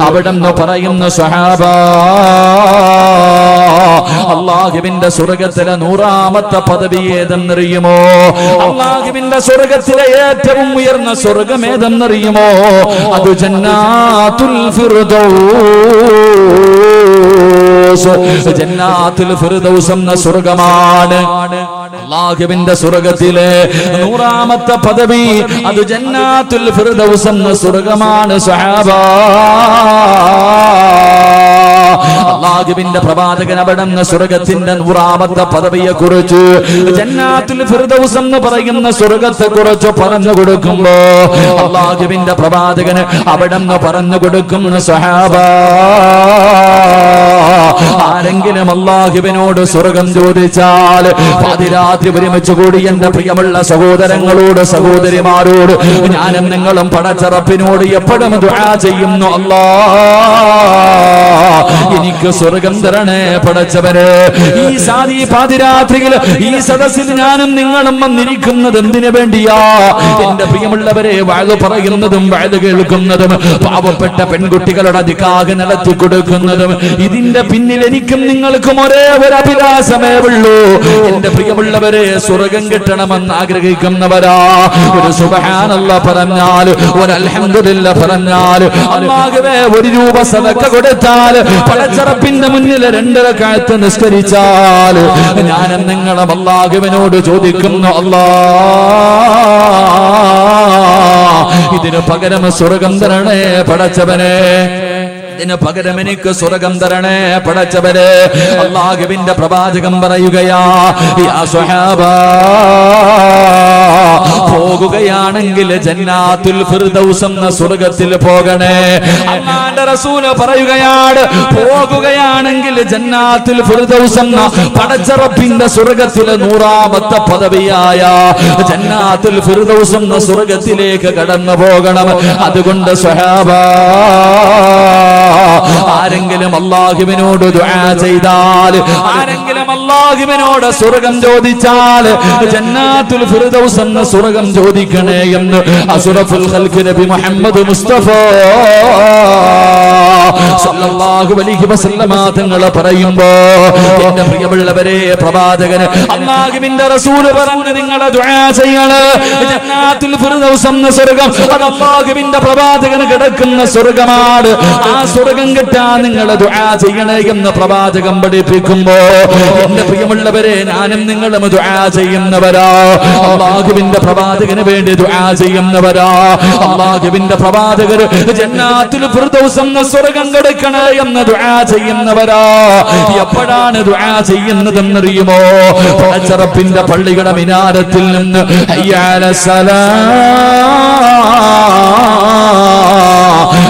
അവിടെന്ന് പറയുന്ന സഹാബ, അല്ലാഹുവിന്റെ സ്വർഗ്ഗത്തിലെ 100ാമത്തെ പദവി ഏതെന്നറിയുമോ? അല്ലാഹുവിന്റെ സ്വർഗ്ഗത്തിലെ ഏറ്റവും ഉയർന്ന സ്വർഗ്ഗം ഏതെന്നറിയുമോ? അത് ജന്നാത്തുൽ ഫിർദൗസ്. ജന്നാത്തുൽ ഫിർദൗസ് എന്ന സ്വർഗ്ഗമാണ് അല്ലാഹുവിന്റെ സ്വർഗ്ഗത്തിലെ 100ാമത്തെ പദവി. അത് ജന്നാത്തുൽ ഫിർദൗസ് എന്ന സ്വർഗ്ഗമാണ് സഹാബ. അല്ലാഹുവിന്റെ പ്രവാചകൻ അവിടുന്ന് സ്വർഗ്ഗത്തിന്റെ 100ാമത്തെ പദവിയെ കുറിച്ച്, ജന്നാത്തുൽ ഫിർദൗസ് എന്ന് പറയുന്ന സ്വർഗ്ഗത്തെ കുറിച്ച് പറഞ്ഞു കൊടുക്കുമ്പോ അല്ലാഹുവിന്റെ പ്രവാചകന് അവിടുന്ന് പറഞ്ഞു കൊടുക്കുന്ന സഹാബ, ആരെങ്കിലും അല്ലാഹുവിനോട് സ്വർഗ്ഗം ചോദിച്ചാൽ പാതിരാത്രി ഒരുമിച്ച് കൂടി എന്റെ പ്രിയമുള്ള സഹോദരങ്ങളോട് സഹോദരിമാരോട് ഞാനും നിങ്ങളും പടച്ച റബ്ബിനോട് എപ്പോഴും ദുആ ചെയ്യുന്നു, അല്ലാഹ് എനിക്ക് സ്വർഗ്ഗം തരണേ പടച്ചവനെ. ഈ പാതിരാത്രിയിൽ ഈ സദസ്സിൽ ഞാനും നിങ്ങളും വന്നിരിക്കുന്നത് എന്തിനു വേണ്ടിയാ? എന്റെ പ്രിയമുള്ളവരെ, വഅദ് പറയുന്നതും വഅദ് കേൾക്കുന്നതും പാവപ്പെട്ട പെൺകുട്ടികളുടെ നിക്കാഹ് നടത്തി കൊടുക്കുന്നതും ഇതിന്റെ പിന്നിൽ എനിക്കും നിങ്ങൾക്കും ഒരേ ഒരു അഭിലാഷമേ ഉള്ളൂ. എന്റെ പ്രിയമുള്ളവരെ, സ്വർഗ്ഗം കിട്ടണമെന്ന് ആഗ്രഹിക്കുന്നവരാ. ഒരു സുബ്ഹാനല്ലാഹ് പറഞ്ഞാൽ, ഒരു അൽഹംദുലില്ലാഹ് പറഞ്ഞാൽ, അല്ലാഹുവേ ഒരു രൂപ സദഖ കൊടുത്താൽ, പടച്ച റബ്ബിന്റെ മുന്നിൽ 2 റക്അത്ത് നിസ്കരിച്ചാൽ ഞാനും നിങ്ങളും അല്ലാഹുവിനോട് ചോദിക്കുന്നു, അല്ലാഹ് ഇതിന് പകരം സ്വർഗ്ഗം തരണേ പടച്ചവനെ, ഇതിന് പകരം എനിക്ക് സ്വർഗ്ഗം തരണേ പടച്ചവനെ. അല്ലാഹുവിന്റെ പ്രവാചകൻ പറയുകയാ, യാ സ്വഹാബ, പോകുകയാണെങ്കിൽ ജന്നാത്തുൽ ഫിർദൗസ് എന്ന സ്വർഗ്ഗത്തിൽ പോകണേ. അല്ലാഹുവിന്റെ റസൂൽ പറയുകയാണ്, പോകുകയാണെങ്കിൽ ജന്നാത്തുൽ ഫിർദൗസ് എന്ന പടച്ച റബ്ബിന്റെ സ്വർഗ്ഗത്തിലെ 100ാമത്തെ പദവിയായ ജന്നാത്തുൽ ഫിർദൗസ് എന്ന സ്വർഗ്ഗത്തിലേക്ക് കടന്നു പോകണം. അതുകൊണ്ട് സ്വഹാബ, ആരെങ്കിലും അല്ലാഹുവിനോട് ദുആ ചെയ്താൽ, ആരെങ്കിലും അല്ലാഹുവിനോട് സ്വർഗ്ഗം ചോദിച്ചാൽ ജന്നാത്തുൽ ഫിർദൗസ് എന്ന സ്വർഗ്ഗം ചോദിക്കണേ എന്ന് അഷ്റഫുൽ ഖൽഖ് നബി മുഹമ്മദ് മുസ്തഫ സല്ലല്ലാഹു അലൈഹി വസല്ലമ തങ്ങൾ പറയുമ്പോ, എന്റെ പ്രിയമുള്ളവരെ, പ്രവാചകൻ അല്ലാഹുവിന്റെ റസൂൽ പറഞ്ഞു നിങ്ങൾ ദുആ ചെയ്യണം. ജന്നാത്തുൽ ഫിർദൗസ് എന്ന സ്വർഗ്ഗം അത് അല്ലാഹുവിന്റെ പ്രവാചകൻ കിടക്കുന്ന സ്വർഗ്ഗമാണ്. ആ സ്വർഗ്ഗം കിട്ടാൻ നിങ്ങൾ ദുആ ചെയ്യണേ എന്ന് പ്രവാചകൻ പഠിപ്പിക്കുമ്പോ, എന്റെ പ്രിയമുള്ളവരെ, ഞാനും നിങ്ങളും ദുആ ചെയ്യുന്നവരാ. അല്ലാഹുവിന്റെ പ്രവാചകന് വേണ്ടി ദുആ ചെയ്യുന്നവരാ. അല്ലാഹുവിന്റെ പ്രവാചകർ ജന്നാത്തുൽ ഫിർദൗസ് എന്ന സ്വർഗ്ഗം കൊടുക്കണേ എന്ന് ദുആ ചെയ്യുന്നവരാ. എപ്പോഴാണ് ദുആ ചെയ്യുന്നതെന്നറിയുമോ? പടച്ച റബ്ബിന്റെ പള്ളിയുടെ മിനാരത്തിൽ നിന്ന് ഹയ്യ അലസ്സലാ,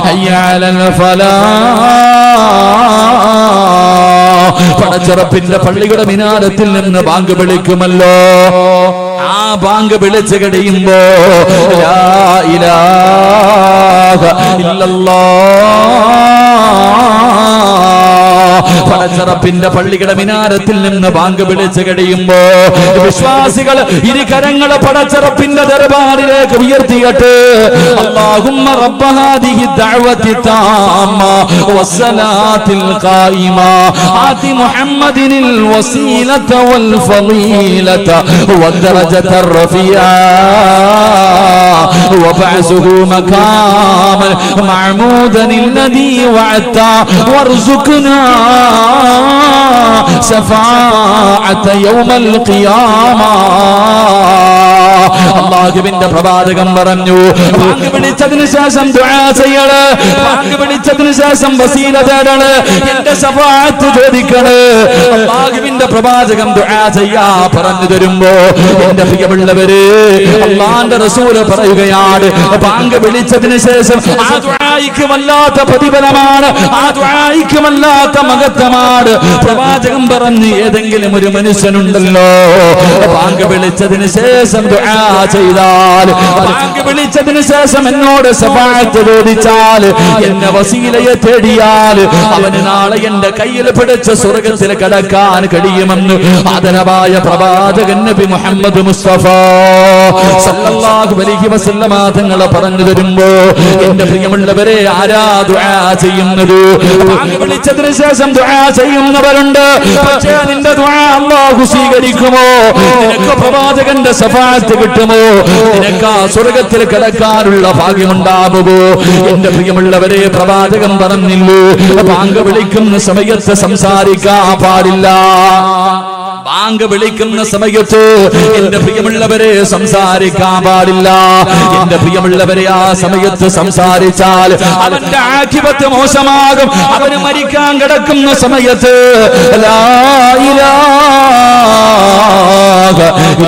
ഹയ്യ അലൽ ഫലാ, പടച്ച റബ്ബിന്റെ പള്ളിയുടെ മിനാരത്തിൽ നിന്ന് ബാങ്ക് വിളിക്കുമല്ലോ. ആ ബാങ്ക് വിളിച്ചു കഴിയുമ്പോ ലാ ഇലാഹ ഇല്ലല്ലാഹ്, പടച്ച റബ്ബിന്റെ പള്ളിയുടെ മിനാരത്തിൽ നിന്ന് ബാങ്ക് വിളിച്ചു കഴിയുമ്പോ വിശ്വാസികൾ ഇരുകരങ്ങൾ പടച്ച റബ്ബിന്റെ ദർബാറിലേക്ക് ഉയർത്തിയിട്ട്, അല്ലാഹുമ്മ റബ്ബ ഹാദിഹി ദഅവതി താമ്മ വസ്സലാത്തിൽ ഖായിമ ആതി മുഹമ്മദിനിൽ വസീലത വൽ ഫളീലത വദ്ദറജത റഫിയ വബഅസുഹു മഖാമൻ മഅമൂദൻ الذي وعدت وارزقنا شفاعة يوم القيامة. അല്ലാഹുവിന്റെ പ്രവാചകൻ പറഞ്ഞു, ബാങ്ക് വിളിച്ചതിന് ശേഷം ദുആ ചെയ്യണം, ബാങ്ക് വിളിച്ചതിന് ശേഷം വസീല തേടണം, എന്റെ ശഫാഅത്ത് ചോദിക്കണം. അല്ലാഹുവിന്റെ പ്രവാചകൻ ദുആ ചെയ്യാ പറഞ്ഞു തരുമ്പോ, എന്റെ പ്രിയമുള്ളവരെ, അല്ലാഹുവിന്റെ റസൂൽ പറയുകയാണ്, ബാങ്ക് വിളിച്ചതിന് ശേഷം ആ ദുആയ്ക്ക് വല്ലാത്ത പ്രതിഫലമാണ്, ആ ദുആയ്ക്ക് വല്ലാത്ത മഹത്വമാണ്. പ്രവാചകൻ പറഞ്ഞു, ഏതെങ്കിലും ഒരു മനുഷ്യനുണ്ടല്ലോ ബാങ്ക് വിളിച്ചതിന് ശേഷം ദുആ ചെയ്താൽ, ബാങ്ക് വിളിച്ചതിന് ശേഷം എന്നോട് ശഫാഅത്ത് ചോദിച്ചാൽ എന്നെ വസീലയെ തേടിയാൽ അവന് നാളെ എന്റെ കയ്യിൽ പിടിച്ച് സ്വർഗത്തിൽ കടക്കാൻ കഴിയുമെന്ന് ആദരവായ പ്രവാചകൻ നബി മുഹമ്മദ് മുസ്തഫ സല്ലല്ലാഹു അലൈഹി വസല്ലമ തങ്ങൾ പറഞ്ഞു തരുമ്പോ എന്റെ പ്രിയമുള്ളവരെ ആരാ ദുആ ചെയ്യുന്നത്? ബാങ്ക് വിളിച്ചതിന് ശേഷം ദുആ ചെയ്യുന്നവരുണ്ട്. പക്ഷേ നിന്റെ ദുആ അല്ലാഹു സ്വീകരിക്കുമോ? നിനക്ക് പ്രവാചകന്റെ ശഫാഅത്ത് കിട്ടുമോ? നിനക്ക് സ്വർഗത്തിൽ കടക്കാനുള്ള ഭാഗ്യമുണ്ടാകുമോ? എന്റെ പ്രിയമുള്ളവരെ പ്രവാചകൻ പറഞ്ഞില്ലേ, ബാങ്ക് വിളിക്കുന്ന സമയത്ത് സംസാരിക്കാൻ പാടില്ല. ബാങ്ക് വിളിക്കുന്ന സമയത്ത് എന്റെ പ്രിയമുള്ളവരെ സംസാരിക്കാൻ പാടില്ല. എന്റെ പ്രിയമുള്ളവരെ ആ സമയത്ത് സംസാരിച്ചാൽ അവന്റെ ആഖിബത്ത് മോശമാകും. അവന് മരിക്കാൻ കിടക്കുന്ന സമയത്ത് ലാ ഇലാഹ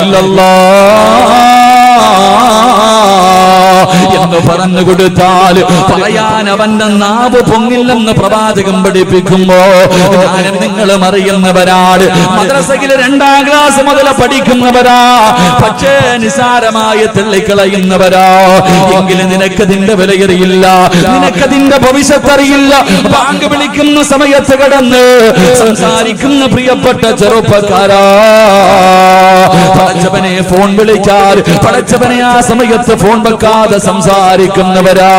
ഇല്ലല്ലാഹ് എന്ന് പറഞ്ഞു കൊടുത്താൽ പറയാൻ അവന്റെ നാവ് പൊങ്ങില്ലെന്ന് പ്രവാചകം പഠിപ്പിക്കുമ്പോ ഞാനും നിങ്ങളും അറിയുന്നവരാണ്. മദ്രസയിലെ 2ാം ക്ലാസ് മുതൽ പഠിക്കുന്നവരാ. പക്ഷേ നിസാരമായി തള്ളിക്കളയുന്നവരാ. എങ്കിലും നിനക്കതിന്റെ വിലയറിയില്ല, നിനക്കതിന്റെ ഭവിഷ്യത്ത് അറിയില്ല. ബാങ്ക് വിളിക്കുന്ന സമയത്ത് കിടന്ന് സംസാരിക്കുന്ന പ്രിയപ്പെട്ട ചെറുപ്പക്കാരാ, പടച്ചവനെ ഫോൺ വിളിച്ചാൽ പടച്ചവനെ ആ സമയത്ത് ഫോൺ വെക്കാതെ സംസാരിക്കുന്നവരാ.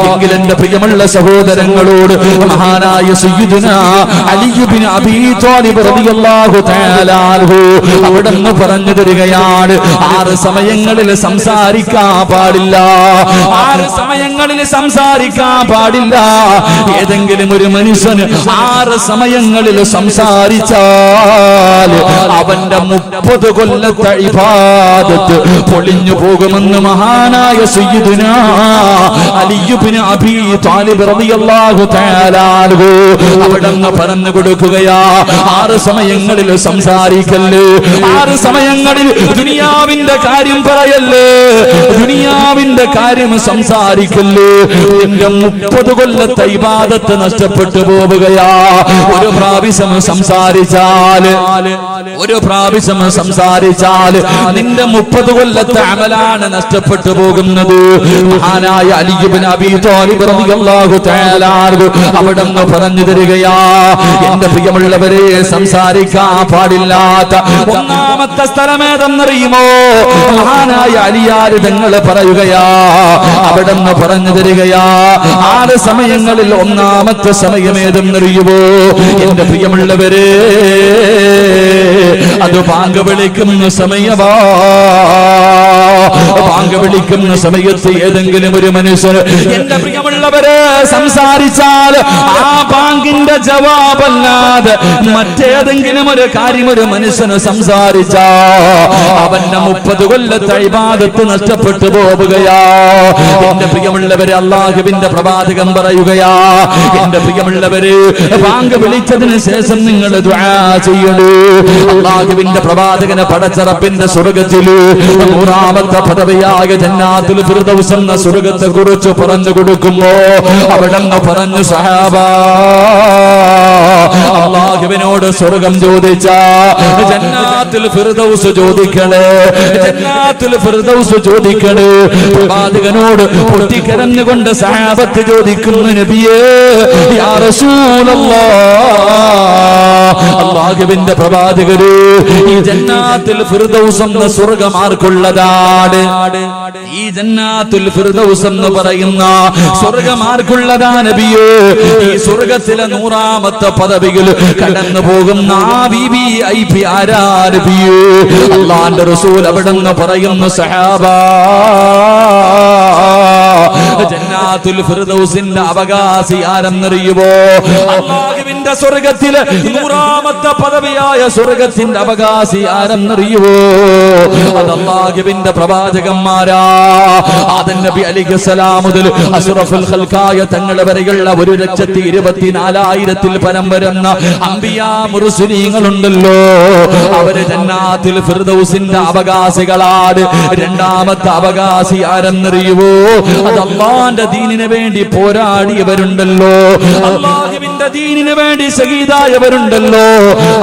എങ്കിൽ എന്റെ പ്രിയമുള്ള സഹോദരങ്ങളോട് മഹാനായ സയ്യിദുനാ അലി ഇബ്നു അബീ ത്വാലിബ് റളിയല്ലാഹു തആല അൻഹു അവിടുന്ന് പറഞ്ഞു തരികയാണ്, 6 സമയങ്ങളിൽ സംസാരിക്കാൻ പാടില്ല. 6 സമയങ്ങളിൽ സംസാരിക്കാൻ പാടില്ല. ഏതെങ്കിലും ഒരു മനുഷ്യന് 6 സമയങ്ങളിൽ സംസാരിച്ചാൽ അവന്റെ 30 കൊല്ലത്തെ ഇബാദത്ത് പൊളിഞ്ഞു പോകുമെന്ന് മഹാനായ സയ്യിദുനാ അലി ഇബ്നു അബീ ത്വാലിബ് റളിയല്ലാഹു തആല അൻഹു അവിടുന്ന് പറഞ്ഞു കൊടുക്കുകയാ, 6 സമയങ്ങളിൽ സംസാരിക്കല്ലേ. 6 സമയങ്ങളിൽ ദുനിയാവിന്റെ കാര്യം പറയല്ലേ, ദുനിയാവിന്റെ കാര്യം സംസാരിക്കല്ലേ. നിന്റെ 30 കൊല്ലത്തെ ഇബാദത്ത് നഷ്ടപ്പെട്ടു പോവുകയാ. ഒരു പ്രാവശ്യം സംസാരിച്ചാൽ നിന്റെ 30 കൊല്ലത്തെ അമലാണ് നഷ്ടപ്പെട്ടു പോകുന്നത്. മഹാനായ അലി ഇബ്നു അബീ ത്വാലിബ് റളിയല്ലാഹു തആല അൻഹു അവിടുന്ന് പറഞ്ഞു തരികയാ, എന്റെ പ്രിയമുള്ളവരെ സംസാരിക്കാൻ പാടില്ലാത്ത 1ാമത്തെ സ്ഥലമേതെന്നറിയുമോ? മഹാനായ അലിയാർ തങ്ങൾ പറയുകയാ, അവിടുന്ന് പറഞ്ഞു തരികയാ, 6 സമയങ്ങളിൽ 1ാമത്തെ സമയമേതെന്നറിയുമോ? എന്റെ പ്രിയമുള്ളവരെ, അത് ബാങ്ക് വിളിക്കുന്ന സമയമാ. ബാങ്ക് വിളിക്കുന്ന സമയത്ത് ഏതെങ്കിലും ഒരു മനുഷ്യർ എന്റെ പ്രിയമുള്ളവരെ സംസാരിച്ചാൽ ആ ബാങ്കിന്റെ ജവാബല്ലാതെ മറ്റേതെങ്കിലും ഒരു കാര്യം ഒരു മനുഷ്യന് സംസാരിച്ചാ അവന്റെ 30 കൊല്ലത്തെ ഇബാദത്ത് നഷ്ടപ്പെട്ടു പോവുകയാ. എന്റെ പ്രിയമുള്ളവരെ, അല്ലാഹുവിന്റെ പ്രവാചകൻ പറയുകയാ, എന്റെ പ്രിയമുള്ളവരെ, ബാങ്ക് വിളിച്ചതിന് ശേഷം നിങ്ങൾ ദുആ ചെയ്യണേ. അല്ലാഹുവിന്റെ പ്രവാചകനെ പടച്ചറപ്പിന്റെ സ്വർഗ്ഗത്തില് 100ാമത്തെ പദവിയായ ജന്നാത്തുൽ ഫിർദൗസ് എന്ന സ്വർഗ്ഗത്തെ കുറിച്ച് പറഞ്ഞു കൊടുക്കുമ്പോ അവിടെന്ന് പറഞ്ഞു, സഹാബാ, അല്ലാഹുവിനോട് സ്വർഗ്ഗം ചോദിച്ച ജന്നാത്തുൽ ഫിർദൗസ് ചോദിക്കണേ, ജന്നാത്തുൽ ഫിർദൗസ് ചോദിക്കണേ. പ്രവാചകനോട് പൊട്ടിക്കരഞ്ഞുകൊണ്ട് സഹാബത്ത് ചോദിക്കുന്നു, നബിയേ, യാ റസൂലല്ലാഹ്, അല്ലാഹുവിന്റെ പ്രവാചകരെ, ഈ ജന്നാത്തുൽ ഫിർദൗസ് എന്ന സ്വർഗ്ഗം ആർക്കുള്ളതാണ്? ഈ ജന്നാത്തുൽ ഫിർദൗസ് എന്ന് പറയുന്ന സ്വർഗ്ഗം ആർക്കുള്ളതാ നബിയേ? ഈ സ്വർഗ്ഗത്തിലെ 100ാമത്തെ പദവിയിൽ കടന്നു പോകുന്ന ആ വിവിഐപി ആരാ നബിയേ? അല്ലാഹുവിന്റെ റസൂൽ അവിടെന്ന് പറയുന്നു, സഹാബാ, ജന്നാത്തുൽ ഫിർദൗസിന്റെ അവകാശി ആരെന്നറിയുമോ? അല്ലാഹുവിന്റെ സ്വർഗ്ഗത്തിലെ 100ാമത്തെ പദവിയായ സ്വർഗ്ഗത്തിന്റെ അവകാശി ആരെന്നറിയുമോ? അത് അല്ലാഹുവിന്റെ പ്രവാചകന്മാരാ. ആദം നബി അലൈഹിസ്സലാം മുതൽ അഷ്റഫുൽ ഖൽഖായ തങ്ങൾ വരെയുള്ള 1,24,000 പരം വരുന്ന അംബിയാ മുർസലീങ്ങളുണ്ടല്ലോ, അവര് ജന്നാത്തുൽ ഫിർദൗസിന്റെ അവകാശികളാണ്. 2ാമത്തെ അവകാശി ആരെന്നറിയുമോ? അത് അല്ലാഹുവിന്റെ ദീനിന് വേണ്ടി പോരാടിയവരുണ്ടല്ലോ, അല്ലാഹുവിന്റെ ദീനിന് വേണ്ടി ശഹീദായവരുണ്ടല്ലോ.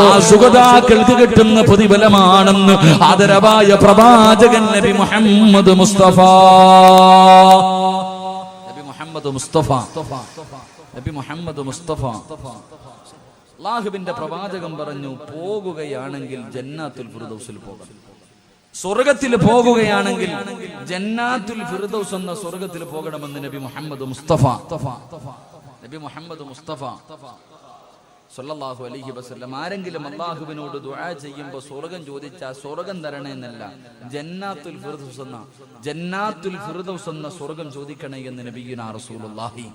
ആ സുഗതാക്കൾക്ക് കിട്ടുന്ന പ്രതിഫലമാണെന്ന് ആദരവായ പ്രവാചകൻ നബി മുഹമ്മദ് മുസ്തഫ മുഹമ്മദ് മുസ്തഫ. നബി മുഹമ്മദ് മുസ്തഫ അല്ലാഹുവിന്റെ പ്രവാചകൻ പറഞ്ഞു, പോകുകയാണെങ്കിൽ ജന്നാത്തുൽ ഫിർദൗസിൽ പോകണം. സ്വർഗത്തിൽ പോകുകയാണെങ്കിൽ ജന്നാത്തുൽ ഫിർദൗസ് എന്ന സ്വർഗത്തിൽ പോകണമെന്ന് നബി മുഹമ്മദ് മുസ്തഫ. നബി മുഹമ്മദ് മുസ്തഫ സല്ലല്ലാഹു അലൈഹി വസല്ലം ആരെങ്കിലും അല്ലാഹുവിനോട് ദുആ ചെയ്യുമ്പോൾ സ്വർഗം ചോദിച്ചാൽ സ്വർഗം തരണേ എന്നല്ല, ജന്നാത്തുൽ ഫിർദൗസ് എന്ന സ്വർഗം ചോദിക്കണേ എന്ന് നബിയുനാ റസൂലുള്ളാഹി.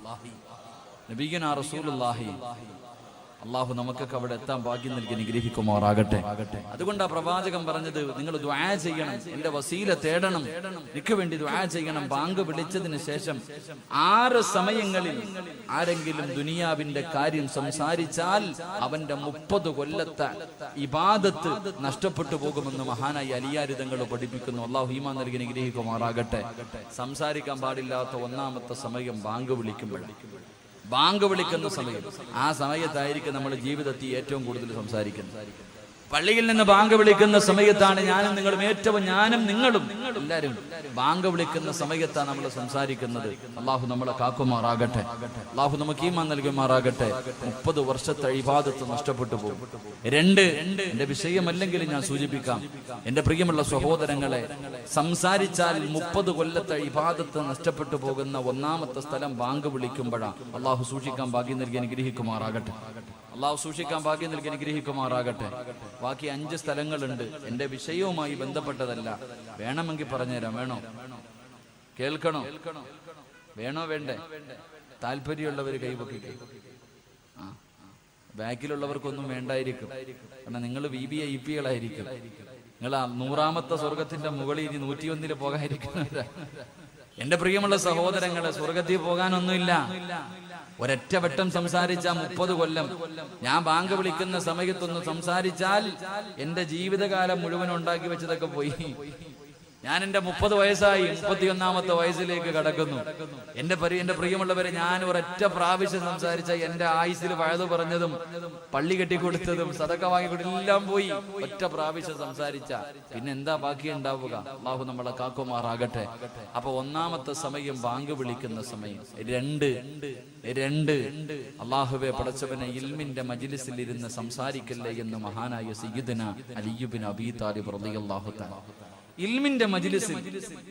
അള്ളാഹു നമുക്കൊക്കെ അവിടെ എത്താൻ ഭാഗ്യം നൽകി അനുഗ്രഹിക്കുമാറാകട്ടെ. അതുകൊണ്ട് ആ പ്രവാചകൻ പറഞ്ഞത്, നിങ്ങൾ ദുആ ചെയ്യണം, എന്റെ വസീല തേടണം, എനിക്ക് വേണ്ടി ദുആ ചെയ്യണം. ബാങ്ക് വിളിച്ചതിന് ശേഷം 6 സമയങ്ങളിൽ ആരെങ്കിലും ദുനിയാവിന്റെ കാര്യം സംസാരിച്ചാൽ അവന്റെ 30 കൊല്ലത്തെ ഇബാദത്ത് നഷ്ടപ്പെട്ടു പോകുമെന്ന് മഹാനായി അലിയാരി തങ്ങൾ പഠിപ്പിക്കുന്നു. അള്ളാഹു ഈമാൻ നൽകി അനുഗ്രഹിക്കുമാറാകട്ടെ. സംസാരിക്കാൻ പാടില്ലാത്ത 1-ാമത്തെ സമയം ബാങ്ക് വിളിക്കുമ്പോഴാണ്. ബാങ്ക് വിളിക്കുന്ന സമയം, ആ സമയത്തായിരിക്കും നമ്മുടെ ജീവിതത്തിൽ ഏറ്റവും കൂടുതൽ സംസാരിക്കുന്നത്. പള്ളിയിൽ നിന്ന് ബാങ്ക് വിളിക്കുന്ന സമയത്താണ് ഞാനും നിങ്ങളും എല്ലാവരും ബാങ്ക് വിളിക്കുന്ന സമയത്താണ് നമ്മൾ സംസാരിക്കുന്നത്. അള്ളാഹു നമ്മളെ കാക്കുമാറാകട്ടെ. അള്ളാഹു നമുക്ക് ഈമാൻ നൽകുമാറാകട്ടെ. 30 വർഷത്തെ ഇബാദത്ത് നഷ്ടപ്പെട്ടു പോകും. 2, എന്റെ വിഷയമല്ലെങ്കിൽ ഞാൻ സൂചിപ്പിക്കാം, എന്റെ പ്രിയമുള്ള സഹോദരങ്ങളെ, സംസാരിച്ചാൽ 30 കൊല്ലത്തെ ഇബാദത്ത് നഷ്ടപ്പെട്ടു പോകുന്ന 1-ാമത്തെ സ്ഥലം ബാങ്ക് വിളിക്കുമ്പോഴാണ്. അള്ളാഹു സൂക്ഷിക്കാൻ ഭാഗ്യം നൽകി അനുഗ്രഹിക്കുമാറാകട്ടെ. ബാക്കി 5 സ്ഥലങ്ങളുണ്ട്, എന്റെ വിഷയവുമായി ബന്ധപ്പെട്ടതല്ല. വേണമെങ്കിൽ പറഞ്ഞുതരാം. വേണോ? കേൾക്കണോ? വേണോ വേണ്ടേ? താല്പര്യമുള്ളവർ കൈവക്കിക്കേ. ബാക്കിലുള്ളവർക്കൊന്നും വേണ്ടായിരിക്കും, കാരണം നിങ്ങൾ VVIPകളായിരിക്കും. നിങ്ങൾ 100-ാമത്തെ സ്വർഗത്തിന്റെ മുകളിൽ 101 പോകാതിരിക്കുന്നവരാ. എന്റെ പ്രിയമുള്ള സഹോദരങ്ങളെ, സ്വർഗത്തിൽ പോകാനൊന്നുമില്ല. ഒരൊറ്റ വട്ടം സംസാരിച്ച 30 കൊല്ലം. ഞാൻ ബാങ്ക് വിളിക്കുന്ന സമയത്തൊന്ന് സംസാരിച്ചാൽ എന്റെ ജീവിതകാലം മുഴുവൻ ഉണ്ടാക്കി വെച്ചതൊക്കെ പോയി. ഞാൻ എന്റെ 30 വയസ്സായി, 31-ാമത്തെ വയസ്സിലേക്ക് കടക്കുന്നു. എന്റെ പ്രിയമുള്ളവരെ, ഞാൻ ഒരൊറ്റ പ്രാവശ്യം സംസാരിച്ച എന്റെ ആയുസ്സിൽ വഴുതു പറഞ്ഞതും പള്ളി കെട്ടിക്കൊടുത്തതും സദക്ക വാങ്ങിക്കൊടുത്തതും എല്ലാം പോയി. ഒറ്റ പ്രാവശ്യം സംസാരിച്ച പിന്നെ എന്താ ബാക്കി ഉണ്ടാവുക? അള്ളാഹു നമ്മളെ കാക്കുമാറാകട്ടെ. അപ്പൊ 1-ാമത്തെ സമയം ബാങ്ക് വിളിക്കുന്ന സമയം. 2 അള്ളാഹുവെ പടച്ചവനെ, ഇൽമിന്റെ മജ്ലിസിൽ ഇരുന്ന് സംസാരിക്കല്ലേ എന്ന് മഹാനായ സയ്യിദുനാ അലി ഇബ്നു അബീ താലിബ് റളിയല്ലാഹു തആല. ഇൽമിന്റെ മജ്ലിസിൽ,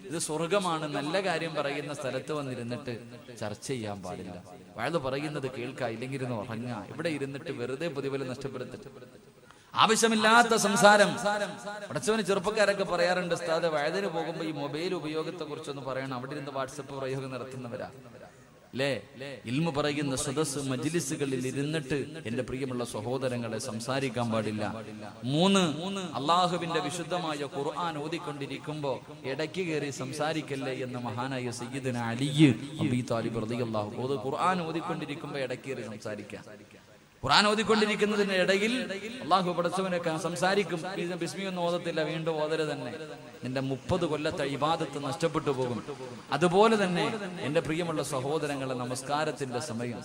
ഇത് സ്വർഗമാണ്, നല്ല കാര്യം പറയുന്ന സ്ഥലത്ത് വന്നിരുന്നിട്ട് ചർച്ച ചെയ്യാൻ പാടില്ല. വഴുത് പറയുന്നത് കേൾക്കുക, ഇല്ലെങ്കിൽ ഇരുന്ന് ഉറങ്ങുക. ഇവിടെ ഇരുന്നിട്ട് വെറുതെ പ്രതിഫലം നഷ്ടപ്പെടുത്തിട്ട് ആവശ്യമില്ലാത്ത സംസാരം. പടച്ചവന് ചെറുപ്പക്കാരൊക്കെ പറയാറുണ്ട്, ഉസ്താദ് വഴുതിന് പോകുമ്പോ ഈ മൊബൈൽ ഉപയോഗത്തെ കുറിച്ചൊന്ന് പറയണം. അവിടെ ഇരുന്ന് വാട്സപ്പ് പ്രയോഗം നടത്തുന്നവരാ അല്ലേ? ഇൽമു പറയുന്ന സദസ് മജ്ലിസുകളിൽ ഇരുന്നിട്ട് എന്റെ പ്രിയമുള്ള സഹോദരങ്ങളെ സംസാരിക്കാൻ പാടില്ല. 3 അള്ളാഹുവിന്റെ വിശുദ്ധമായ ഖുർആൻ ഓതിക്കൊണ്ടിരിക്കുമ്പോ ഇടയ്ക്ക് കയറി സംസാരിക്കല്ലേ എന്ന് മഹാനായ സയ്യിദുനാ അലി അബീ താലിബ് റളിയല്ലാഹു അൻഹു. ഖുർആൻ ഓതിക്കൊണ്ടിരിക്കുമ്പോ ഇടയ്ക്ക് കയറി സംസാരിക്കാം. ഖുർആൻ ഓതിക്കൊണ്ടിരിക്കുന്നതിന് ഇടയിൽ അള്ളാഹു പടച്ചവനൊക്കെ സംസാരിക്കും. ബിസ്മിയൊന്നും ഓതത്തില്ല, വീണ്ടും ഓതല് തന്നെ. നിന്റെ 30 കൊല്ലത്തെ ഇബാദത്ത് നഷ്ടപ്പെട്ടു പോകും. അതുപോലെ തന്നെ എന്റെ പ്രിയമുള്ള സഹോദരങ്ങളെ, നമസ്കാരത്തിന്റെ സമയം,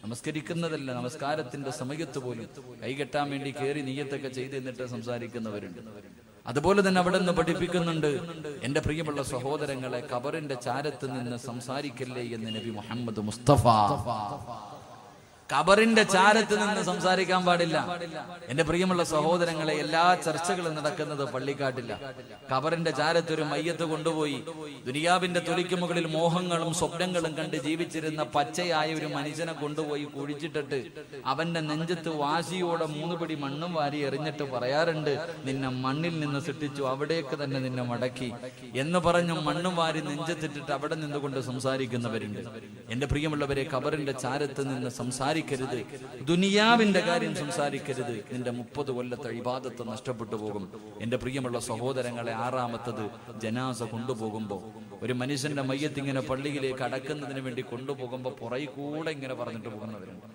നമസ്കരിക്കുന്നതല്ല, നമസ്കാരത്തിന്റെ സമയത്ത് പോലും കൈകെട്ടാൻ വേണ്ടി കയറി നിയ്യത്തൊക്കെ ചെയ്ത് എന്നിട്ട് സംസാരിക്കുന്നവരുണ്ട്. അതുപോലെ തന്നെ അവിടെ നിന്ന് പഠിപ്പിക്കുന്നുണ്ട്, എന്റെ പ്രിയമുള്ള സഹോദരങ്ങളെ, ഖബറിന്റെ ചാരത്ത് നിന്ന് സംസാരിക്കല്ലേ എന്ന് നബി മുഹമ്മദ് മുസ്തഫ. ഖബറിന്റെ ചാരത്ത് നിന്ന് സംസാരിക്കാൻ പാടില്ല. എന്റെ പ്രിയമുള്ള സഹോദരങ്ങളെ, എല്ലാ ചർച്ചകളും നടക്കുന്നത് പള്ളിക്കാട്ടില്ല. ഖബറിന്റെ ചാരത്ത് ഒരു മയ്യത്ത് കൊണ്ടുപോയി ദുനിയാവിന്റെ തൊലിക്ക് മുകളിൽ മോഹങ്ങളും സ്വപ്നങ്ങളും കണ്ട് ജീവിച്ചിരുന്ന പച്ചയായ ഒരു മനുഷ്യനെ കൊണ്ടുപോയി കുഴിച്ചിട്ടിട്ട് അവന്റെ നെഞ്ചത്ത് വാശിയോടെ 3 പിടി മണ്ണും വാരി എറിഞ്ഞിട്ട് പറയാറുണ്ട്, നിന്നെ മണ്ണിൽ നിന്ന് സൃഷ്ടിച്ചു, അവിടേക്ക് തന്നെ നിന്നെ മടക്കി എന്ന് പറഞ്ഞു മണ്ണും വാരി നെഞ്ചത്തിട്ടിട്ട് അവിടെ നിന്നുകൊണ്ട് സംസാരിക്കുന്നവരുണ്ട്. എന്റെ പ്രിയമുള്ളവരെ, ഖബറിന്റെ ചാരത്ത് നിന്ന് സംസാരിക്കരുത്, ദുനിയാവിന്റെ കാര്യം സംസാരിക്കരുത്. നിന്റെ 30 കൊല്ലത്തെ ഇബാദത്ത് നഷ്ടപ്പെട്ടു പോകും. എന്റെ പ്രിയമുള്ള സഹോദരങ്ങളെ, 6-ാമത്തത് ജനാസ കൊണ്ടുപോകുമ്പോ, ഒരു മനുഷ്യന്റെ മയ്യത്ത് ഇങ്ങനെ പള്ളിയിലേക്ക് അടക്കുന്നതിന് വേണ്ടി കൊണ്ടുപോകുമ്പോ പുറകെ കൂടെ ഇങ്ങനെ പറഞ്ഞിട്ട് പോകുന്നവരുണ്ട്.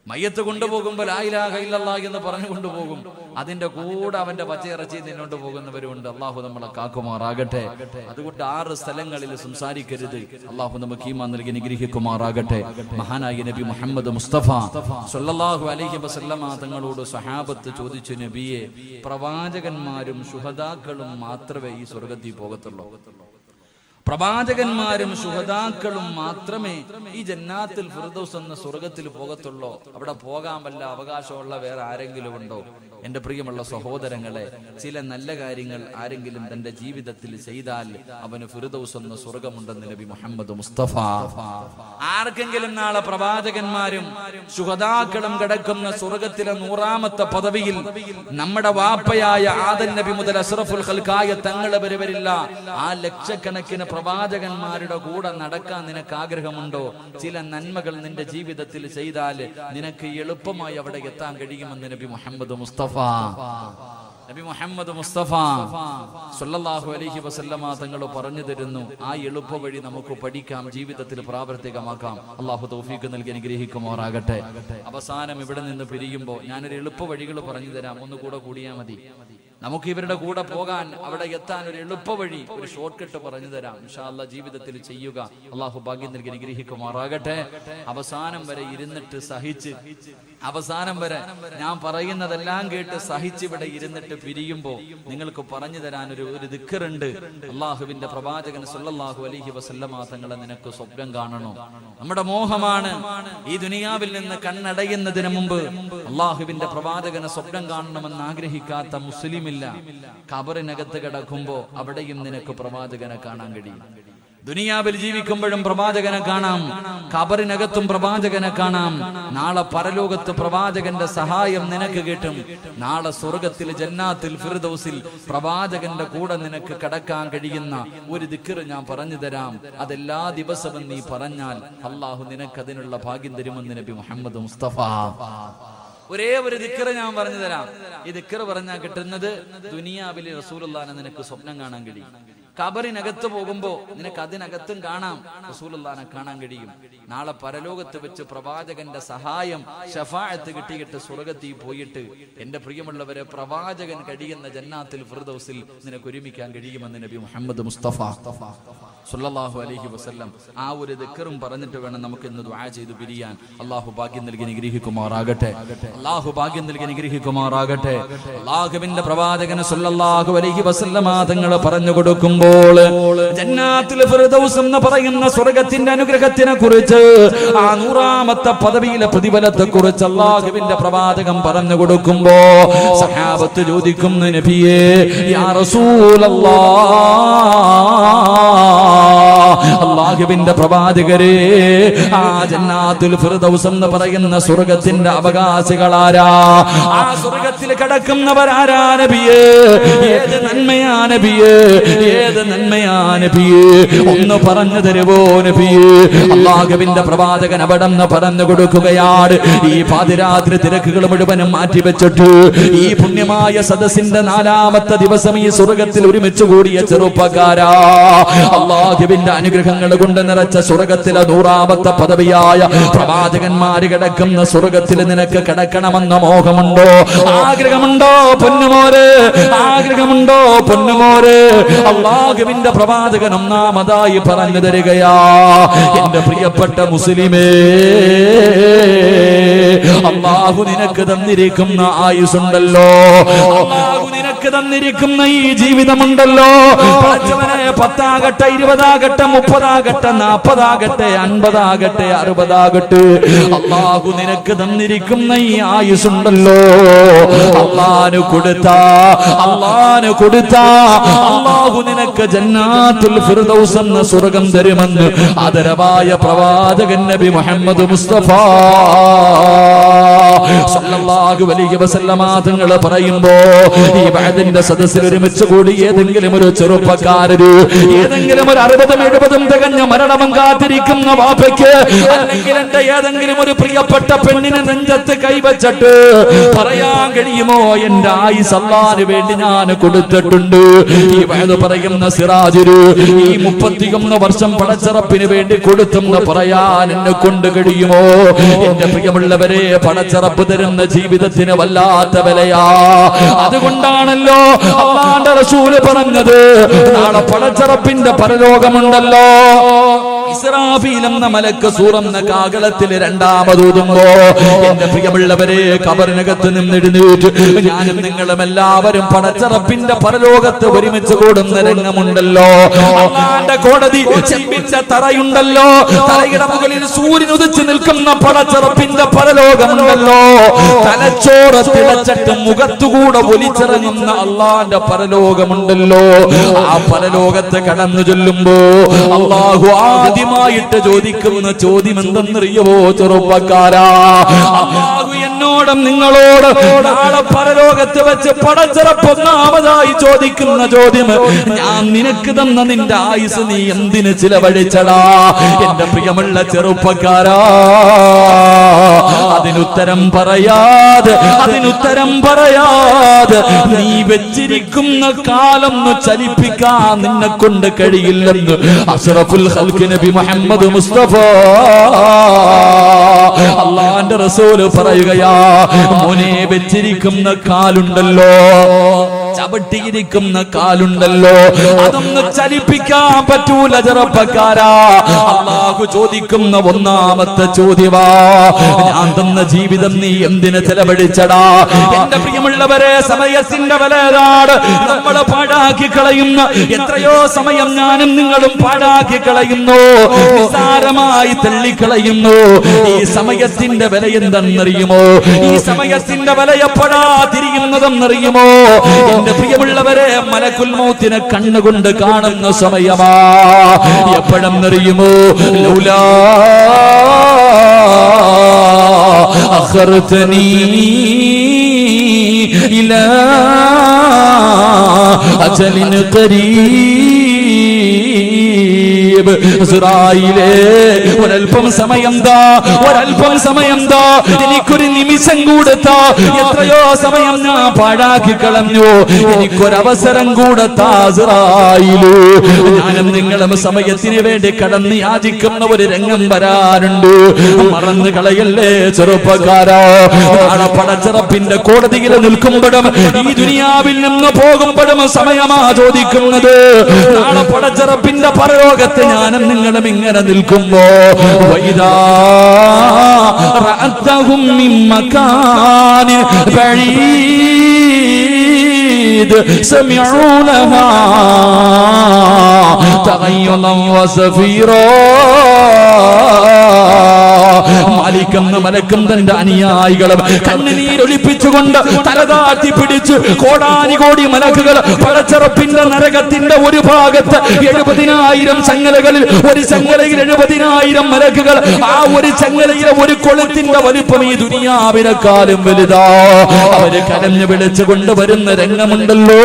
മയ്യത്ത് കൊണ്ടുപോകുമ്പോൾ ലാ ഇലാഹ ഇല്ലല്ലാഹ് എന്ന് പറഞ്ഞു കൊണ്ടുപോകും. അതിന്റെ കൂടെ അവന്റെ പച്ചയിറച്ചി നിന്നോണ്ട് പോകുന്നവരുണ്ട്. അള്ളാഹു നമ്മളെ കാക്കുമാറാകട്ടെ. അതുകൊണ്ട് 6 സ്ഥലങ്ങളിൽ സംസാരിക്കരുത്. അള്ളാഹു നമുക്ക് ഈമാൻ നൽകി അനുഗ്രഹിക്കുമാറാകട്ടെ. മഹാനായ നബി മുഹമ്മദ് മുസ്തഫ സ്വല്ലല്ലാഹു അലൈഹി വസല്ലമ തങ്ങളോട് സഹാബത്ത് ചോദിച്ചു, നബിയെ, പ്രവാചകന്മാരും ശുഹദാക്കളും മാത്രമേ ഈ സ്വർഗത്തിൽ പോകത്തുള്ളൂ? പ്രവാചകന്മാരും ശുഹദാക്കളും മാത്രമേ ഈ ജന്നാത്തുൽ ഫിർദൗസ് എന്ന സ്വർഗത്തിൽ പോകത്തുള്ളൂ. അവിടെ പോകാൻ വല്ല അവകാശമുള്ള വേറെ ആരെങ്കിലും ഉണ്ടോ? എന്റെ പ്രിയമുള്ള സഹോദരങ്ങളെ, ചില നല്ല കാര്യങ്ങൾ ആരെങ്കിലും തന്റെ ജീവിതത്തിൽ ചെയ്താൽ അവന് ഫിർദൗസ് എന്ന സ്വർഗമുണ്ടെന്ന് നബി മുഹമ്മദ് മുസ്തഫ. ആർക്കെങ്കിലും നാളെ പ്രവാചകന്മാരും ശുഹദാക്കളും കിടക്കുന്ന സ്വർഗത്തിലെ 100ാമത്തെ പദവിയിൽ നമ്മുടെ വാപ്പയായ ആദം നബി മുതൽ അഷ്റഫുൽ ഖൽഖായ തങ്ങളെ വരില്ല. ആ ലക്ഷക്കണക്കിന് പ്രവാചകന്മാരുടെ കൂടെ നടക്കാൻ നിനക്ക് ആഗ്രഹമുണ്ടോ? ചില നന്മകൾ നിന്റെ ജീവിതത്തിൽ ചെയ്താൽ നിനക്ക് എളുപ്പമായി അവിടെ എത്താൻ കഴിയുമെന്ന് നബി മുഹമ്മദ് മുസ്തഫ സല്ലല്ലാഹു അലൈഹി വസല്ലമ തങ്ങൾ പറഞ്ഞു തരുന്നു. ആ എളുപ്പ വഴി നമുക്ക് പഠിക്കാം, ജീവിതത്തിൽ പ്രാവർത്തികമാക്കാം. അള്ളാഹു തൗഫീഖ് നൽകി അനുഗ്രഹിക്കുമാറാകട്ടെ. അവസാനം ഇവിടെ നിന്ന് പിരിയുമ്പോൾ ഞാനൊരു എളുപ്പ വഴികൾ പറഞ്ഞു തരാം, ഒന്നുകൂടെ കൂടിയാൽ മതി. നമുക്ക് ഇവരുടെ കൂടെ പോകാൻ, അവിടെ എത്താൻ ഒരു എളുപ്പ വഴി, ഒരു ഷോർട്ട് കട്ട് പറഞ്ഞു തരാം. ഇൻഷാ അല്ലാഹ് ജീവിതത്തിൽ ചെയ്യുക. അള്ളാഹു ഭാഗ്യം നൽകി അനുഗ്രഹിക്കുമാറാകട്ടെ. അവസാനം വരെ ഇരുന്നിട്ട് സഹിച്ച്, അവസാനം വരെ ഞാൻ പറയുന്നതെല്ലാം കേട്ട് സഹിച്ച് ഇവിടെ ഇരുന്നിട്ട് പിരിയുമ്പോ നിങ്ങൾക്ക് പറഞ്ഞു തരാൻ ഒരു ദിക്റുണ്ട്. അള്ളാഹുവിന്റെ പ്രവാചകൻ സല്ലല്ലാഹു അലൈഹി വസല്ലമ തങ്ങളെ നിനക്ക് സ്വപ്നം കാണണോ? നമ്മുടെ മോഹമാണ് ഈ ദുനിയാവിൽ നിന്ന് കണ്ണടയുന്നതിന് മുമ്പ് അള്ളാഹുവിന്റെ പ്രവാചകനെ സ്വപ്നം കാണണമെന്ന് ആഗ്രഹിക്കാത്ത മുസ്ലിം ഇല്ല. ഖബറിനകത്ത് കിടക്കുമ്പോ അവിടെയും നിനക്ക് പ്രവാചകനെ കാണാൻ കഴിയും. ദുനിയാവിൽ ജീവിക്കുമ്പോഴും പ്രവാചകനെ കാണാം, ഖബറിനകത്തും പ്രവാചകനെ കാണാം. നാളെ പരലോകത്ത് പ്രവാചകന്റെ സഹായം നിനക്ക് കിട്ടും. നാളെ സ്വർഗത്തിൽ ജന്നാത്തുൽ ഫിർദൗസിൽ പ്രവാചകന്റെ കൂടെ നിനക്ക് കടക്കാൻ കഴിയുന്ന ഒരു ദിക്ർ ഞാൻ പറഞ്ഞു തരാം. അതെല്ലാ ദിവസവും നീ പറഞ്ഞാൽ അള്ളാഹു നിനക്ക് അതിനുള്ള ഭാഗ്യം തരുമെന്ന് നബി മുഹമ്മദ് മുസ്തഫ. ഒരേ ഒരു ദിക്ർ ഞാൻ പറഞ്ഞു തരാം. ഈ ദിക്ർ പറഞ്ഞാൽ കിട്ടുന്നത് ദുനിയാവിൽ റസൂലുള്ളാഹിനെ നിനക്ക് സ്വപ്നം കാണാൻ കഴിയും. ഖബറിനകത്ത് പോകുമ്പോ നിനക്ക് അതിനകത്തും കാണാം, റസൂലുള്ളാഹിനെ കാണാൻ കഴിയും. നാളെ പരലോകത്ത് വെച്ച് പ്രവാചകന്റെ സഹായം ശഫാഅത്ത് കിട്ടിയിട്ട് സ്വർഗത്തിൽ പോയിട്ട് എന്റെ പ്രിയമുള്ളവരെ പ്രവാചകൻ കഴിയുന്ന ജന്നാത്തുൽ ഫിർദൗസിൽ നിനക്ക് ഒരുമിക്കാൻ കഴിയുമെന്ന് നബി മുഹമ്മദ് മുസ്തഫ സല്ലല്ലാഹു അലൈഹി വസല്ലം. ആ ഒരു ദിക്റും പറഞ്ഞിട്ട് വേണം നമുക്ക് ഇന്ന് ദുആ ചെയ്തു പിരിയാൻ. അല്ലാഹു ഭാഗ്യം നൽകി അനുഗ്രഹിക്കുമാറാകട്ടെ. അല്ലാഹു ഭാഗ്യം നൽകി അനുഗ്രഹിക്കുമാറാകട്ടെ. അല്ലാഹുവിന്റെ പ്രവാചകൻ സല്ലല്ലാഹു അലൈഹി വസല്ലം തങ്ങൾ പറഞ്ഞു കൊടുക്കുമ്പോൾ ജന്നാത്തുൽ ഫിർദൗസ് എന്ന് പറയുന്ന സ്വർഗ്ഗത്തിന്റെ അനുഗ്രഹത്തിനെ കുറിച്ച്, ആ 100ാമത്തെ പദവിയിലെ പ്രതിഫലത്തെ കുറിച്ച് അല്ലാഹുവിന്റെ പ്രവാചകൻ പറഞ്ഞു കൊടുക്കുമ്പോ സഹാബത്ത് ചോദിക്കുന്നു, നബിയേ യാ റസൂലല്ലാഹ്, അല്ലാഹുവിന്റെ പ്രവാചകരെ, ആ ജന്നാത്തുൽ ഫിർദൗസ് എന്ന് പറയുന്ന സ്വർഗ്ഗത്തിന്റെ അവകാശികളാരാ? ആ സ്വർഗ്ഗത്തിൽ കിടക്കുന്നവരാരാ നബിയേ? ഏത് നന്മയാ നബിയേ? ഏത് നന്മയാ നബിയേ? ഒന്ന് പറഞ്ഞു തരുവോ നബിയേ? അല്ലാഹുവിന്റെ പ്രവാചകൻ അവിടെ നിന്ന് പറഞ്ഞു കൊടുക്കുകയാണ്. ഈ പാതിരാത്രി തിരക്കുകൾ മുഴുവനും മാറ്റിവെച്ചിട്ട് ഈ പുണ്യമായ സദസ്സിന്റെ 4ാമത്തെ ദിവസം ഈ സ്വർഗ്ഗത്തിൽ ഒരുമിച്ച് കൂടിയ ചെറുപ്പക്കാരാ, അല്ലാഹുവിന്റെ അനുഗ്രഹങ്ങൾ കൊണ്ട് നിറച്ച സ്വർഗ്ഗത്തിലെ 100ാമത്തെ പദവിയായ പ്രവാചകന്മാര് കിടക്കുന്ന സ്വർഗ്ഗത്തിൽ നിനക്ക് കിടക്കണമെന്ന മോഹമുണ്ടോ? ആഗ്രഹമുണ്ടോ പൊന്നുമോര്? ആഗ്രഹമുണ്ടോ പൊന്നുമോര്? അല്ലാഹുവിന്റെ പ്രവാചകൻ ഒന്നാമതായി പറഞ്ഞു തരികയാ, എന്റെ പ്രിയപ്പെട്ട മുസ്ലിമേ, അല്ലാഹു നിനക്ക് തന്നിരിക്കുന്ന ആയുസ്സുണ്ടല്ലോ, അല്ലാഹു നിനക്ക് തന്നിരിക്കുന്ന ഈ ജീവിതമുണ്ടല്ലോ, 10 ആകട്ടെ, 20 ആകട്ടെ, 30 ആകട്ടെ, 40 ആകട്ടെ, 50 ആകട്ടെ, 60 ആകട്ടെ, അല്ലാഹു നിനക്ക് തന്നിരിക്കുന്ന ഈ ആയുസ്സുണ്ടല്ലോ, അല്ലാഹു കൊടുത്ത അല്ലാഹു നിനക്ക് ജന്നാത്തുൽ ഫിർദൗസ് എന്ന സ്വർഗ്ഗം തരുമെന്ന് ആദരവായ പ്രവാചകൻ നബി മുഹമ്മദ് മുസ്തഫ സല്ലല്ലാഹു അലൈഹി വസല്ലമ തങ്ങൾ പറയുമ്പോ ഈ വഅദിന്റെ സദസ്സിൽ ഒരുമിച്ച് കൂടി ഏതെങ്കിലും ഒരു ചെറുപ്പക്കാരന്, ഏതെങ്കിലും ഒരു 60-70 തികഞ്ഞ മരണവും കാത്തിരിക്കുന്ന വാപ്പയ്ക്ക്, അല്ലെങ്കിൽ എന്റെ ഏതെങ്കിലും ഒരു പ്രിയപ്പെട്ട പെണ്ണിനെ നെഞ്ചത്ത് കൈവച്ചിട്ട് പറയാൻ കഴിയുമോ, എന്റെ ആയുസ് അല്ലാഹുവിന് വേണ്ടി ഞാൻ കൊടുത്തിട്ടുണ്ട്? ഈ വഅദ് പറയുന്ന സിറാജുരു ഈ 31 വർഷം പടച്ചറപ്പിന് വേണ്ടി കൊടുത്തെന്ന് പറയാൻ എന്നെ കൊണ്ട് കഴിയുമോ? എന്റെ പ്രിയമുള്ളവരെ, പടച്ചറപ്പ് തരുന്ന ജീവിതത്തിന് വല്ലാത്ത വിലയാ. അതുകൊണ്ടാണല്ലോ അല്ലാഹുവിന്റെ റസൂല് പറഞ്ഞത്, നാളെ പടച്ചറപ്പിന്റെ പരലോകമുണ്ടല്ലോ, ഇസ്രാഫീൽ എന്ന മലക്ക് സൂറന്ന കാകളത്തിൽ രണ്ടാമതൂതുമ്പോ എന്റെ പ്രിയമുള്ളവരെ ഖബറിനകത്ത് നിന്നെഴുന്നേറ്റ് ഞാനും നിങ്ങളും എല്ലാവരും പടച്ചറപ്പിന്റെ പരലോകത്ത് ഒരുമിച്ച് കൂടുന്ന രംഗമുണ്ടല്ലോ. അള്ളാന്റെ കോടതി ചെമ്പിന്റെ തറയുണ്ടല്ലോ, തറയുടെ മുകളിൽ സൂര്യൻ ഉദിച്ചു നിൽക്കുന്ന പടച്ചറപ്പിന്റെ പരലോകമുണ്ടല്ലോ. തലച്ചോറ് തിളച്ചിട്ട് മുഖത്തുകൂടെ ഒലിച്ചിറങ്ങുന്ന അള്ളാന്റെ പരലോകമുണ്ടല്ലോ. ആ പരലോകത്ത് കടന്നു ചൊല്ലുമ്പോ അള്ളാഹു ആദ്യമായിട്ട് ചോദിക്കുന്ന ചോദ്യം എന്തെന്നറിയുമോ ചെറുപ്പക്കാരാ? അള്ളാഹു എന്നോടും നിങ്ങളോട് നാളെ പരലോകത്ത് വെച്ച് പടച്ചറപ്പൊന്നാമതായി ചോദിക്കുന്ന ചോദ്യം, ഞാൻ നിനക്ക് തന്ന നിന്റെ ആയുസ് നീ എന്തിന് ചിലവഴിച്ചടാ? എന്റെ പ്രിയമുള്ള ചെറുപ്പക്കാരാ, അതിനുത്തരം പറയാതെ നീ വെച്ചിരിക്കുന്ന കാലം ചലിപ്പിക്കാൻ നിന്നെ കൊണ്ട് കഴിയില്ലെന്ന് അഷ്റഫുൽ ഖൽഖ് നബി മുഹമ്മദ് മുസ്തഫ അല്ലാഹുവിന്റെ റസൂൽ പറയുകയാ, മോനെ വെച്ചിരിക്കുന്ന കാലുണ്ടല്ലോ, ചവിട്ടിയിരിക്കുന്ന കാലുണ്ടല്ലോ, അതൊന്ന് ചലിപ്പിക്കാൻ പറ്റൂല ചെറുപ്പക്കാരാ. അള്ളാഹു ചോദിക്കുന്ന ഒന്നാമത്തെ ചോദ്യമാ, ഞാൻ തന്ന ജീവിതം നീ എന്തിന് ചെലവഴിച്ചടാ? എന്റെ പ്രിയമുള്ളവരെ, സമയത്തിന്റെ വിലയാണ് നമ്മൾ പാഴാക്കി കളയുന്ന. എത്രയോ സമയം ഞാനും നിങ്ങളും പാഴാക്കി കളയുന്നു, നിസ്സാരമായി തള്ളിക്കളയുന്നു. ഈ സമയത്തിന്റെ വില എന്തെന്നറിയുമോ? ഈ സമയത്തിന്റെ വില എപ്പോഴാ തിരിയുന്നതെന്നറിയുമോ? എന്റെ പ്രിയമുള്ളവരെ, മലക്കുൽ മൗത്തിനെ കണ്ണുകൊണ്ട് കാണുന്ന സമയമാ. എപ്പോഴെന്നറിയുമോ? ലൗലാ അഖർതനീ ഇലാ അജലിൻ ഖരീബ്. ഇസ്രായേലേ, ഒരൽപ്പം സമയം താ, എനിക്കൊരു നിമിഷം കൂടത്താ. എത്രയോ സമയം ഞാൻ പാഴാക്കി കളഞ്ഞു, എനിക്കൊരവസരം കൂടത്താ ഇസ്രായേലേ. ഞാനും നിങ്ങളും സമയത്തിന് വേണ്ടി കടന്ന് യാചിക്കുന്ന ഒരു രംഗം വരാറുണ്ട്. മറന്നു കളയല്ലേ ചെറുപ്പക്കാരാ. നാളെ പടച്ചറപ്പിന്റെ കോടതിയിൽ നിൽക്കുമ്പോഴും ഈ ദുനിയാവിൽ നിന്ന് പോകുമ്പോഴും സമയമാ ചോദിക്കുന്നത്. നാളെ പടച്ചറപ്പിന്റെ പരലോകത്ത് ഞാനും നിങ്ങളും ഇങ്ങനെ നിൽക്കുമ്പോ വൈദാ റഅതഹും മിൻ മകാനി ബഈദ് സമിഉ ലഹാ തഗയ്യുദൻ വസഫീറാ. മാലിക്കെന്ന മലക്കും തന്റെ അനുയായികളും കണ്ണുനീരൊലിപ്പിച്ചുകൊണ്ട് തലതാഴ്ത്തി പിടിച്ച് കോടാനുകോടി മലക്കുകൾ പടച്ചറപ്പിന്റെ നരകത്തിന്റെ ഒരു ഭാഗത്ത് 70,000 ചങ്ങലകളിൽ ഒരു ചങ്ങലയിൽ 70,000 മലക്കുകൾ. ആ ഒരു ചങ്ങലയിലെ ഒരു കൊളുത്തിന്റെ വലിപ്പം ഈ ദുനിയാവിനെക്കാളും വലുതാ. അവര് കരഞ്ഞു വിളിച്ചുകൊണ്ട് വരുന്ന രംഗമുണ്ടല്ലോ.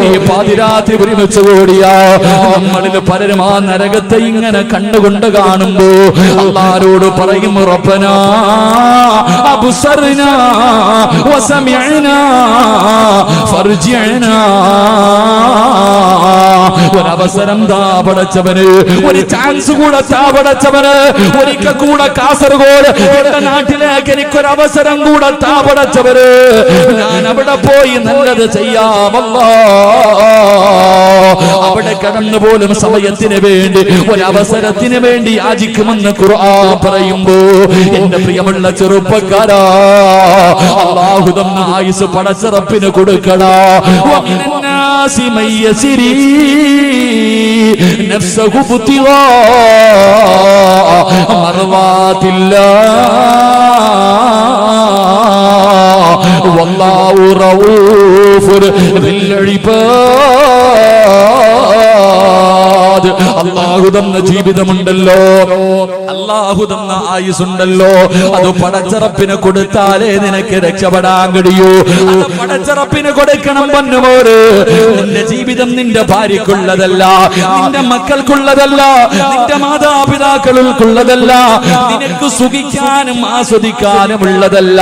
ഈ പാതിരാത്രി ഒരുമിച്ച് കൂടിയാ നമ്മളിൽ പലരും ആ നരകത്തെ ഇങ്ങനെ കണ്ണുകൊണ്ട് കാണുമ്പോ അല്ലാഹുവോട് പറയും, റബ്ബനാ അബ്സർനാ വസമിഅനാ ഫർജിഅനാ. ഒരവസരം താ പടച്ചവന്, ഒരു ചാൻസ് കൂടെ താ പടച്ചവന്. ഒരിക്കൽ കൂടെ കാസർഗോഡ് എന്റെ നാട്ടിലേക്ക് എനിക്കൊരവസരം കൂടെ താ പടച്ചവന്. ഞാൻ അവിടെ പോയി നല്ലത് ചെയ്യാമല്ലോ. അവിടെ കടന്നു പോലും സമയത്തിന് വേണ്ടി, ഒരവസരത്തിന് വേണ്ടി യാചിക്കുമെന്ന് ഖുർആൻ പറയുമ്പോ എന്റെ പ്രിയമുള്ള ചെറുപ്പക്കാരാ, അല്ലാഹു തന്ന ആയുസ് പടച്ചറപ്പിന് കൊടുക്കടാ. വമിനന്നാസി മയ്യസിരി നഫ്സഹു ബുതിവാ മർവാതില്ലാഹ് വല്ലാഹു റഊഫുർ ബിൽ ഇബാദ്. അല്ലാഹു തന്ന ജീവിതമുണ്ടല്ലോ, അല്ലാഹു തന്ന ആയുസുണ്ടല്ലോ, അത് പടച്ചറപ്പിന് കൊടുത്താലേ നിനക്ക് രക്ഷപ്പെടാൻ കഴിയൂ. അത് പടച്ചറപ്പിന് കൊടുക്കണം പൊന്നുമോര്. നിന്റെ ജീവിതം നിന്റെ ഭാര്യക്കുള്ളതല്ല, നിന്റെ മക്കൾക്കുള്ളതല്ല, നിന്റെ മാതാപിതാക്കൾക്കുള്ളതല്ല, നിനക്ക് സുഖിക്കാനും ആസ്വദിക്കാനും ഉള്ളതല്ല.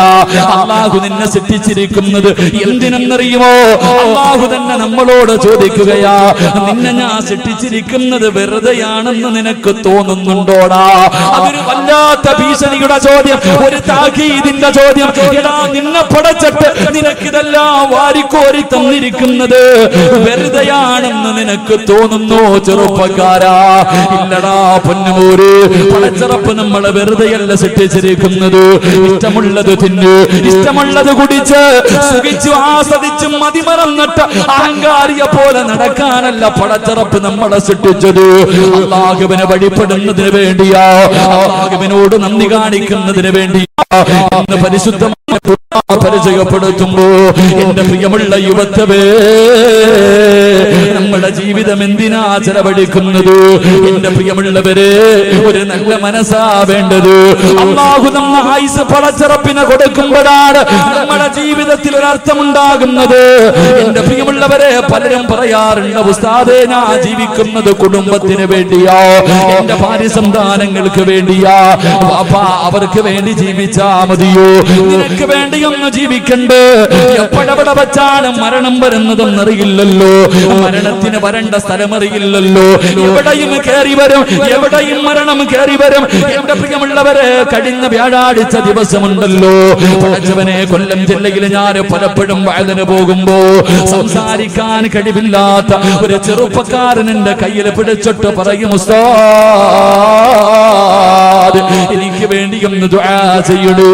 അല്ലാഹു നിന്നെ സൃഷ്ടിച്ചിരിക്കുന്നത് എന്തിനെന്നറിയുമോ? അല്ലാഹു തന്നെ നമ്മളോട് ചോദിക്കുകയാ, നിന്നെ ഞാൻ സൃഷ്ടിച്ചിരിക്കുന്നത് വെറുതെയാണെന്ന് നിനക്ക് തോന്നുന്നുണ്ടോടാ? അതൊരു വല്ലാത്ത ഭീഷണിയുടെ ചോദ്യം, ഒരു താക്കീതിന്റെ ചോദ്യം. എടാ, നിന്നെ പടച്ചിട്ട് നിനക്കിതെല്ലാം വാരിക്കോരി തന്നിരിക്കുന്നത് വെറുതെയാണെന്ന് നിനക്ക് തോന്നുന്നോ ചെറുപ്പക്കാരാ? ഇല്ലടാ പൊന്നുമോര്, പടച്ചിറപ്പ് നമ്മളെ വെറുതെയല്ല സൃഷ്ടിച്ചിരിക്കുന്നത്. ഇഷ്ടമുള്ളത് തിന്ന്, ഇഷ്ടമുള്ളത് കുടിച്ച് സുഖിച്ചു ആസ്വദിച്ചും മതിമറന്നിട്ട് അഹങ്കാരിയെ പോലെ നടക്കാനല്ല പടച്ചിറപ്പ് നമ്മളെ സൃഷ്ടിച്ചത്. അല്ലാഹുവിനെ വഴിപ്പെടുന്നതിന് വേണ്ടിയാ, അല്ലാഹുവിനോട് നന്ദി കാണിക്കുന്നതിന് വേണ്ടിയാ. ഇന്ന് പരിശുദ്ധമായ പരിചയപ്പെടുത്തുമ്പോ എന്റെ പ്രിയമുള്ള യുവത്വേ, നമ്മുടെ ജീവിതം എന്തിനാ ചെലവഴിക്കുന്നത്? എന്റെ പ്രിയമുള്ളവരെ, ഒരു നല്ല മനസ്സാ വേണ്ടത്. അല്ലാഹു നമ്മ ആയുസ് പടച്ചിറപ്പിനെ കൊടുക്കുമ്പോഴാണ് നമ്മുടെ ജീവിതത്തിൽ ഒരർത്ഥമുണ്ടാകുന്നത്. എന്റെ പ്രിയമുള്ളവരെ, പലരും പറയാറുണ്ട്, ഉസ്താദേ ഞാൻ ജീവിക്കുന്നത് കുടുംബത്തിന് വേണ്ടിയാ, എന്റെ ഭാര്യ സന്താനങ്ങൾക്ക് വേണ്ടിയാ. പാപ്പാ, അവർക്ക് വേണ്ടി ജീവിച്ചാ മതിയോ? നിനക്ക് വേണ്ടിയൊന്നും ജീവിക്കണ്ടേ? എപ്പോഴെവിടെ വെച്ചാണ് മരണം വരുന്നതെന്നറിയില്ലല്ലോ. മരണത്തിന് വരേണ്ട സ്ഥലമറിയില്ലല്ലോ. എവിടെയും കയറി വരും, എവിടെയും മരണം കയറി വരും. എന്റെ പ്രിയമുള്ളവരെ, കഴിഞ്ഞ വ്യാഴാഴ്ച ദിവസമുണ്ടല്ലോ, പടച്ചവനെ, കൊല്ലം ജില്ലയിൽ ഞാൻ പലപ്പോഴും വയലിന് പോകുമ്പോ സംസാരിക്കാൻ കഴിവില്ലാത്ത ഒരു ചെറുപ്പക്കാരൻ എന്റെ കയ്യിൽ പിടിച്ചിട്ട് പറയും, ഉസ്താദ് എനിക്ക് വേണ്ടി ഒന്ന് ദുആ ചെയ്യണേ.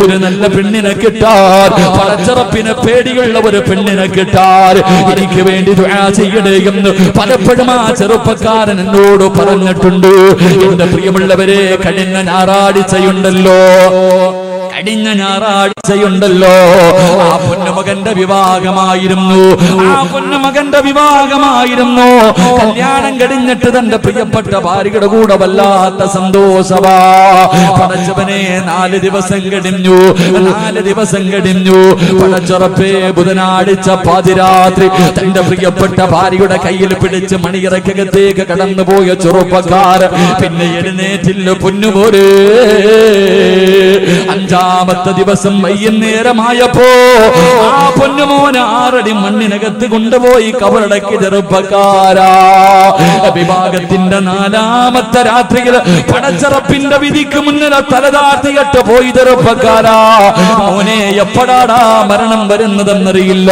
ഒരു നല്ല പെണ്ണിനെ കിട്ടാൻ, പടച്ചിറപ്പിനെ പേടിയുള്ള ഒരു പെണ്ണിനെ കിട്ടാൻ എനിക്ക് വേണ്ടി ദുആ ചെയ്യണേ എന്ന് പലപ്പോഴും ആ ചെറുപ്പക്കാരൻ എന്നോട് പറഞ്ഞിട്ടുണ്ട്. എന്റെ പ്രിയമുള്ളവരെ, കഴിഞ്ഞ ഞായറാഴ്ചയുണ്ടല്ലോ, കഴിഞ്ഞ ഞായറാഴ്ചയുണ്ടല്ലോ, ആ പൊന്നുമകന്റെ വിവാഹമായിരുന്നു. ആ പൊന്നുമകന്റെ വിവാഹമായിരുന്നു. കല്യാണം കഴിഞ്ഞിട്ട് തന്റെ പ്രിയപ്പെട്ട ഭാര്യയുടെ കൂടെ വല്ലാത്ത സന്തോഷവാ. പടച്ചവനെ, 4 ദിവസം കഴിഞ്ഞു, 4 ദിവസം കഴിഞ്ഞു. പടച്ചുറപ്പേ, ബുധനാഴ്ച പാതിരാത്രി തന്റെ പ്രിയപ്പെട്ട ഭാര്യയുടെ കയ്യിൽ പിടിച്ച് മണിയറക്കകത്തേക്ക് കടന്നുപോയ ചെറുപ്പക്കാരൻ പിന്നെ എഴുന്നേറ്റില്ല പൊന്നുപോരേ. 5-ാമത്തെ ദിവസം വൈകുന്നേരമായപ്പോ ആ പൊന്നുമോനെ 6 അടി മണ്ണിനകത്ത് കൊണ്ടുപോയി കബറടക്കി ചെറുപ്പക്കാരാ. വിവാഹത്തിന്റെ 4-ാമത്തെ രാത്രിയിൽ പടച്ചിറപ്പിന്റെ വിധിക്ക് മുന്നിൽ തലതാഴ്ത്തിയിട്ട് പോയി ചെറുപ്പക്കാരാ. മോനെ, എപ്പോഴാടാ മരണം വരുന്നതെന്നറിയില്ല.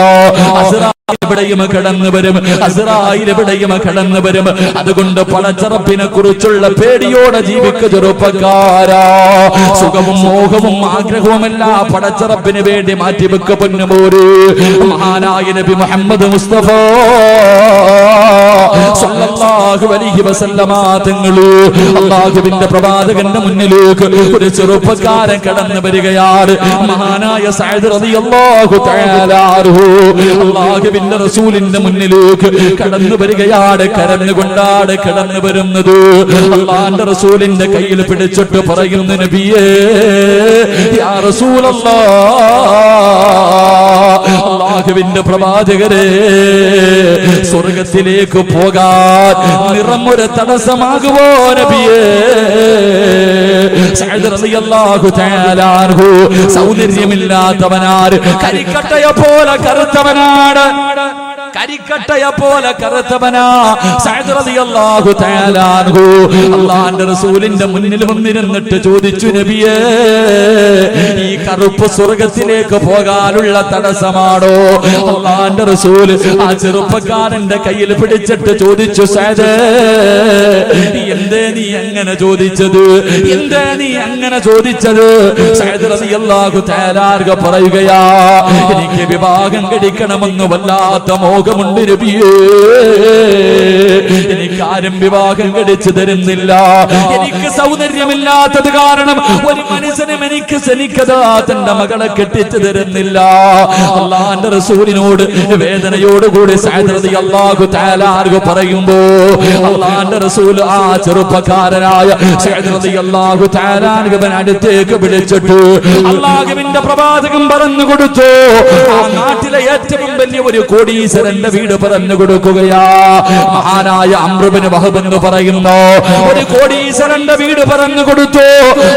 എവിടെയും കടന്നു വരും, അസ്റായിൽ എവിടെയും കടന്നു വരും. അതുകൊണ്ട് പടച്ചിറപ്പിനെ കുറിച്ചുള്ള പേടിയോടെ ജീവിക്കുക ചെറുപ്പക്കാരാ. സുഖവും മോഹവും ആഗ്രഹവുമല്ല പടച്ചിറപ്പിന് വേണ്ടി മാറ്റിവെക്ക പൊന്നുമോര്. മഹാനായ നബി മുഹമ്മദ് മുസ്തഫ സല്ലല്ലാഹു അലൈഹി വസല്ലമ തങ്ങള് അല്ലാഹുവിന്റെ പ്രവാചകന്റെ മുന്നിലേക്ക് ഒരു ചെറുപ്പക്കാരൻ കടന്നു വരികയാണ്. മഹാനായ സഅദ് റളിയല്ലാഹു തആല അൻഹു അല്ലാഹുവിന്റെ റസൂലിന്റെ മുന്നിലേക്ക് കടന്നു വരികയാണ്. കരഞ്ഞുകൊണ്ടാണ് കടന്നു വരുന്നത്. അല്ലാഹുവിന്റെ റസൂലിന്റെ കയ്യിൽ പിടിച്ചിട്ട് പറയുന്നു, നബിയേ, യാ റസൂലല്ലാഹ്, അല്ലാഹുവിന്റെ പ്രവാചകരെ, സ്വർഗത്തിലേക്ക് പോകാൻ നിറമൊരു തടസ്സമാകുമോ നബിയേ? സഅദ് റളിയല്ലാഹു തആല അൻഹു സൗന്ദര്യമില്ലാത്തവനാണ്, കരിക്കട്ടയെ പോലെ കറുത്തവനാണ്, കരിക്കട്ടയെ പോലെ കറുത്തവനാ സഅദ് റളിയല്ലാഹു തആല അൻഹു. അല്ലാഹുവിന്റെ റസൂലിന്റെ മുന്നിൽ വന്നിരുന്നിട്ട് ചോദിച്ചു, നബിയേ, ഈ കറുപ്പ് സ്വർഗത്തിലേക്ക് പോകാനുള്ള തടസ്സമാണോ? അല്ലാഹുവിന്റെ റസൂൽ ആ ചെറുപ്പക്കാരന്റെ കയ്യിൽ പിടിച്ചിട്ട് ചോദിച്ചു, സഅദ്, എന്തേ നീ അങ്ങനെ ചോദിച്ചത്? എന്തേ നീ അങ്ങനെ ചോദിച്ചത്? സഅദ് റളിയല്ലാഹു തആല അൻഹു പറയുകയാ, എനിക്ക് വിവാഹം കഴിക്കണമെന്ന് വല്ലാത്ത മോഹമുണ്ട് നബിയേ. എനിക്കാരും വിവാഹം കഴിച്ചു തരുന്നില്ല. എനിക്ക് സൗന്ദര്യമില്ലാത്തത് കാരണം ഒരു മനുഷ്യനും എനിക്ക് ശനിക്കതാ തന്റെ മകളെ കെട്ടിച്ചു തരുന്നില്ല. അല്ലാഹുവിന്റെ റസൂലിനോട് വേദനയോടുകൂടി സഅദ് റളിയല്ലാഹു തആല അൻഹു പറയുമ്പോ അല്ലാഹുവിന്റെ റസൂൽ ആ ചെറുപ്പക്കാരനായ സഅദ് റളിയല്ലാഹു തആല അൻഹുവിനെ അടുത്തേക്ക് വിളിച്ചിട്ട് അല്ലാഹുവിന്റെ പ്രവാചകൻ പറഞ്ഞു കൊടുത്തു, ആ നാട്ടിലെ ഏറ്റവും വലിയ ഒരു കോടീശ്വരന്റെ വീട് പറഞ്ഞു കൊടുക്കുകയാ. മഹാനായ അംർ ഇബ്നു വഹബ് എന്ന് പറയുന്നു ഒരു കോടീശ്വരന്റെ വീട് പറഞ്ഞു കൊടുത്തു.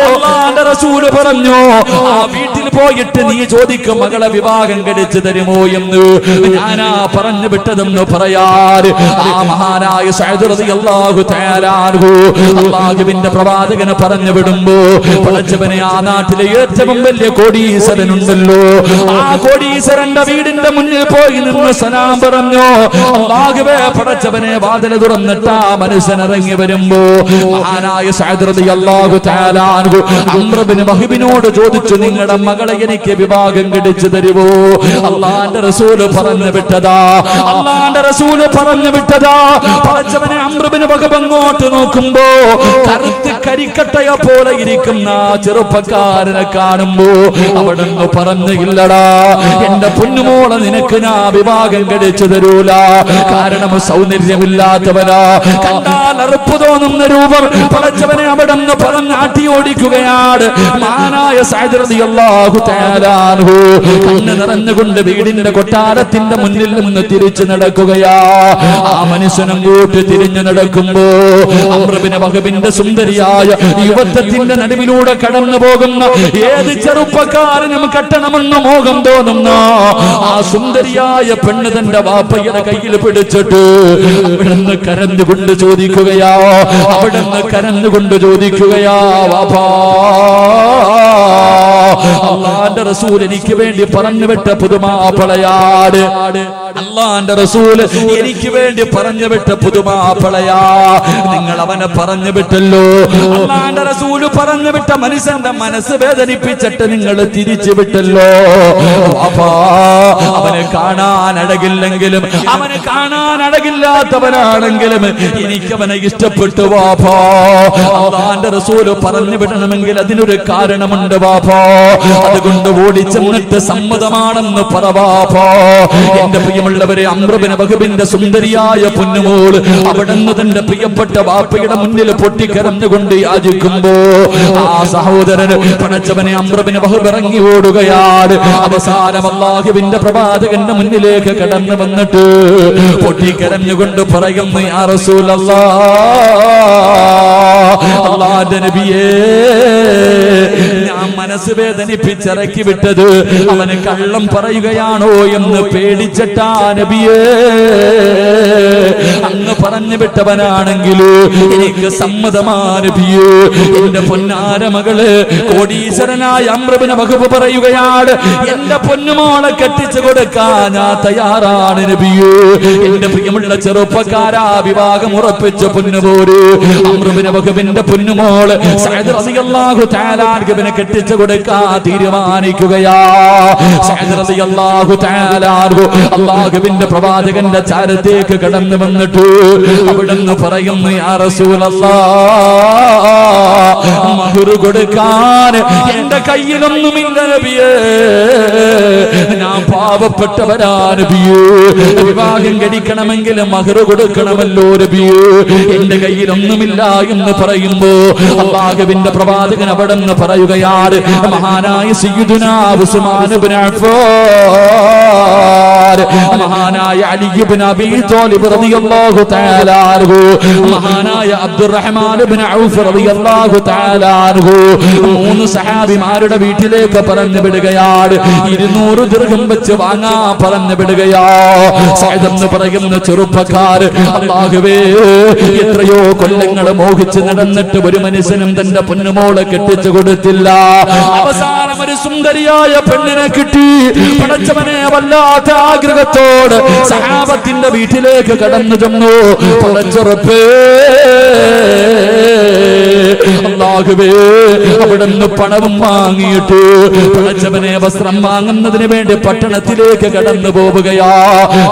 അല്ലാഹുവിന്റെ റസൂൽ പറഞ്ഞു, ആ വീട്ടിൽ പോയിട്ട് നീ ചോദിക്കും മകളെ വിവാഹം കഴിച്ചു തരുമോ എന്ന്. ഞാനാ പറഞ്ഞു വിട്ടതെന്ന് പറയാറ് ആ മഹാനായ സഅദ് റളിയല്ലാഹു തആല അൻഹു അല്ലാഹുവിന്റെ പ്രവാചകനെ പറഞ്ഞു വിടുമ്പോ പടച്ചവനെ ആ നാട്ടിലെ ഏറ്റവും വലിയ കോടീശ്വരനുണ്ടല്ലോ, ആ കോടീശ്വരന്റെ വീടിന്റെ മുന്നിൽ പോയി നിന്ന് സലാം പറഞ്ഞു. അല്ലാഹുവേ പടച്ചവനെ വാതിൽ തുറന്നിട്ട് ആ മനുഷ്യൻ ഇറങ്ങി വരുമ്പോ മഹാനായ സഅദ് റളിയല്ലാഹു തആല അൻഹു അംർ ഇബ്നു വഹബിനോട് ചോദിച്ചു, നിങ്ങളുടെ മകളെ എനിക്ക് വിവാഹം കഴിച്ചു തരുമോ? അല്ലാഹുവിന്റെ റസൂൽ പറഞ്ഞു വിട്ടതാ, അല്ലാഹുവിന്റെ റസൂൽ പറഞ്ഞു വിട്ടതാ. പടച്ചവനെ അംർ ഇബ്നു വഹബ് അങ്ങോട്ട് നോക്കുമ്പോ കറുത്ത് കരിക്കട്ടയെ പോലെ ഇരിക്കുന്ന ചെറുപ്പക്കാരനെ കാണുമ്പോ അവിടുന്ന് പറഞ്ഞു, ഇല്ലടാ എന്റെ പൊന്നുമോളെ നിനക്ക് ഞാൻ വിവാഹം കഴിച്ചു തരൂല. കാരണം സൗന്ദര്യമില്ലാത്തവനാ, കണ്ടാൽ അറുപ്പ് തോന്നുന്ന രൂപം. പടച്ചവനെ അവിടുന്ന് പറഞ്ഞ് ആട്ടി ഓടിക്കുകയാണ്. മഹാനായ സഅദ് റളിയല്ലാഹു തആല അൻഹു കണ്ണ് നിറഞ്ഞുകൊണ്ട് വീടിന്റെ കൊട്ടാരത്തിന്റെ മുന്നിൽ നിന്ന് തിരിച്ചു നടക്കുകയാ. ആ മനുഷ്യൻ അങ്ങോട്ട് തിരിഞ്ഞു നടക്കുമ്പോ അംർ ഇബ്നു വഹബിന്റെ സുന്ദരിയായ യുവത്വത്തിന്റെ നടുവിലൂടെ കടന്നു പോകുന്ന ഏത് ചെറുപ്പക്കാരനും കെട്ടണമെന്ന് മോഹം തോന്നുന്ന ആ സുന്ദരിയായ പെണ്ണ് തന്റെ വാപ്പയുടെ കയ്യിൽ പിടിച്ചിട്ട് അവിടുന്ന് കരഞ്ഞുകൊണ്ട് ചോദിക്കുകയാ, അവിടുന്ന് കരഞ്ഞുകൊണ്ട് ചോദിക്കുകയാ, വാപ്പാ അല്ലാഹുവിന്റെ റസൂൽ എനിക്ക് വേണ്ടി പറഞ്ഞു വിട്ട പുതുമാപ്പിളയാട്, അല്ലാഹുവിന്റെ റസൂൽ എനിക്ക് വേണ്ടി പറഞ്ഞു വിട്ട പുതുമാപ്പിളയാ. നിങ്ങൾ അവനെ പറഞ്ഞു വിട്ടല്ലോ, അല്ലാഹുവിന്റെ റസൂൽ പറഞ്ഞു വിട്ട മനുഷ്യന്റെ മനസ്സ് വേദനിപ്പിച്ചിട്ട് നിങ്ങൾ തിരിച്ചു വിട്ടല്ലോ. വാപ്പാ അവനെ കാണാൻ അഴകില്ലെങ്കിലും, അവനെ കാണാൻ അഴകില്ലാത്തവനാണെങ്കിലും എനിക്കവനെ ഇഷ്ടപ്പെട്ടു വാപ്പാ. അല്ലാഹുവിന്റെ റസൂൽ പറഞ്ഞു വിടണമെങ്കിൽ അതിനൊരു കാരണമുണ്ട് വാപ്പാ. അതുകൊണ്ട് ഓടിച്ചെന്നിട്ട് സമ്മതമാണെന്ന് പറ വാപ്പാ. എന്റെ പ്രിയമുള്ളവരെ, അംർ ഇബ്നു വഹബിന്റെ സുന്ദരിയായ പൊന്നുമോൾ അവിടുന്ന് തന്റെ പ്രിയപ്പെട്ട വാപ്പയുടെ മുന്നിൽ പൊട്ടിക്കരഞ്ഞുകൊണ്ട് യാചിക്കുമ്പോ ആ സഹോദരൻ പടച്ചവനെ അംർ ഇബ്നു വഹബ് ഇറങ്ങി ഓടുകയാണ്. അവസാനം അല്ലാഹുവിന്റെ പ്രവാചകന്റെ മുന്നിലേക്ക് കടന്നു വന്നിട്ട് പൊട്ടിക്കരഞ്ഞുകൊണ്ട് പറയുന്നു, യാ റസൂലല്ലാഹ്, അല്ലാഹുവിന്റെ നബിയേ, ഞാൻ മനസ്സ് വേദനിപ്പിച്ചിറക്കി വിട്ടത് അവന് കള്ളം പറയുകയാണോ എന്ന് പേടിച്ചിട്ടാ നബിയേ. അങ്ങ് പറഞ്ഞു വിട്ടവനാണെങ്കിൽ എനിക്ക് സമ്മതമാ നബിയേ. എന്റെ പൊന്നാര മകള് കോടീശ്വരനായ അംർ ഇബ്നു വഹബ് പറയുകയാണ്, എന്റെ പൊന്നുമോളെ കെട്ടിച്ചു കൊടുക്കാൻ ഞാൻ തയ്യാറാണ് നബിയേ. എന്റെ പ്രിയമുള്ള ചെറുപ്പക്കാരാ, വിവാഹം ഉറപ്പിച്ച പൊന്നുപോര് അംർ ഇബ്നു വഹബിന്റെ പൊന്നുമോള് സഅദ് റളിയല്ലാഹു തആല അൻഹുവിനെ കെട്ടിച്ചു കൊടുക്കാൻ തീരുമാനിക്കുകയാ. സഅദ് റളിയല്ലാഹു തആല അൻഹു അല്ലാഹുവിന്റെ പ്രവാചകന്റെ ചാരത്തേക്ക് കടന്നു വന്നിട്ട് അവിടുന്ന് പറയുന്നു, യാ റസൂലല്ലാഹ്, മഹ്ർ കൊടുക്കാൻ എന്റെ കയ്യിലൊന്നുമില്ല നബിയേ, ഞാൻ പാവപ്പെട്ടവനാ നബിയേ. വിവാഹം കഴിക്കണമെങ്കിൽ മഹ്ർ കൊടുക്കണമല്ലോ നബിയേ, എന്റെ കയ്യിലൊന്നുമില്ല എന്ന് പറയുമ്പോ അല്ലാഹുവിന്റെ പ്രവാചകൻ അവിടുന്ന് പറയുകയാണ്, മഹാനായ സയ്യിദുനാ ഉസ്മാൻ ഇബ്നു അഫ്ഫാൻ, മഹാനായ അലി ഇബ്നു അബീ ത്വാലിബ് റളിയല്ലാഹു തആല അൻഹു, മഹാനായ അബ്ദുറഹ്മാൻ ഇബ്നു ഔഫ് റളിയല്ലാഹു തആല അൻഹു, മൂന്ന് സഹാബിമാരുടെ വീട്ടിലേക്ക് പറഞ്ഞു വിടുകയാണ്. 200 ദിർഹം വെച്ച് വാങ്ങാൻ പറഞ്ഞു വിടുകയാ. സഅദ് എന്ന് പറയുന്ന ചെറുപ്പക്കാർ, അല്ലാഹുവേ, എത്രയോ കൊല്ലങ്ങൾ മോഹിച്ച് നടന്നിട്ട് ഒരു മനുഷ്യനും തന്റെ പൊന്നുമോളെ കെട്ടിച്ചു കൊടുത്തില്ല. അവസാനം ഒരു സുന്ദരിയായ പെണ്ണിനെ കിട്ടി. പടച്ചവനെ വല്ലാത്ത ആഗ്രഹത്തോട് സഹാബത്തിന്റെ വീട്ടിലേക്ക് കടന്നു ചെന്നു. പടച്ചുറപ്പേ അല്ലാഹുവേ, അവിടുന്ന് പണവും വാങ്ങിയിട്ട് പടച്ചവനെ വസ്ത്രം വാങ്ങുന്നതിന് വേണ്ടി പട്ടണത്തിലേക്ക് കടന്നു പോവുകയാ.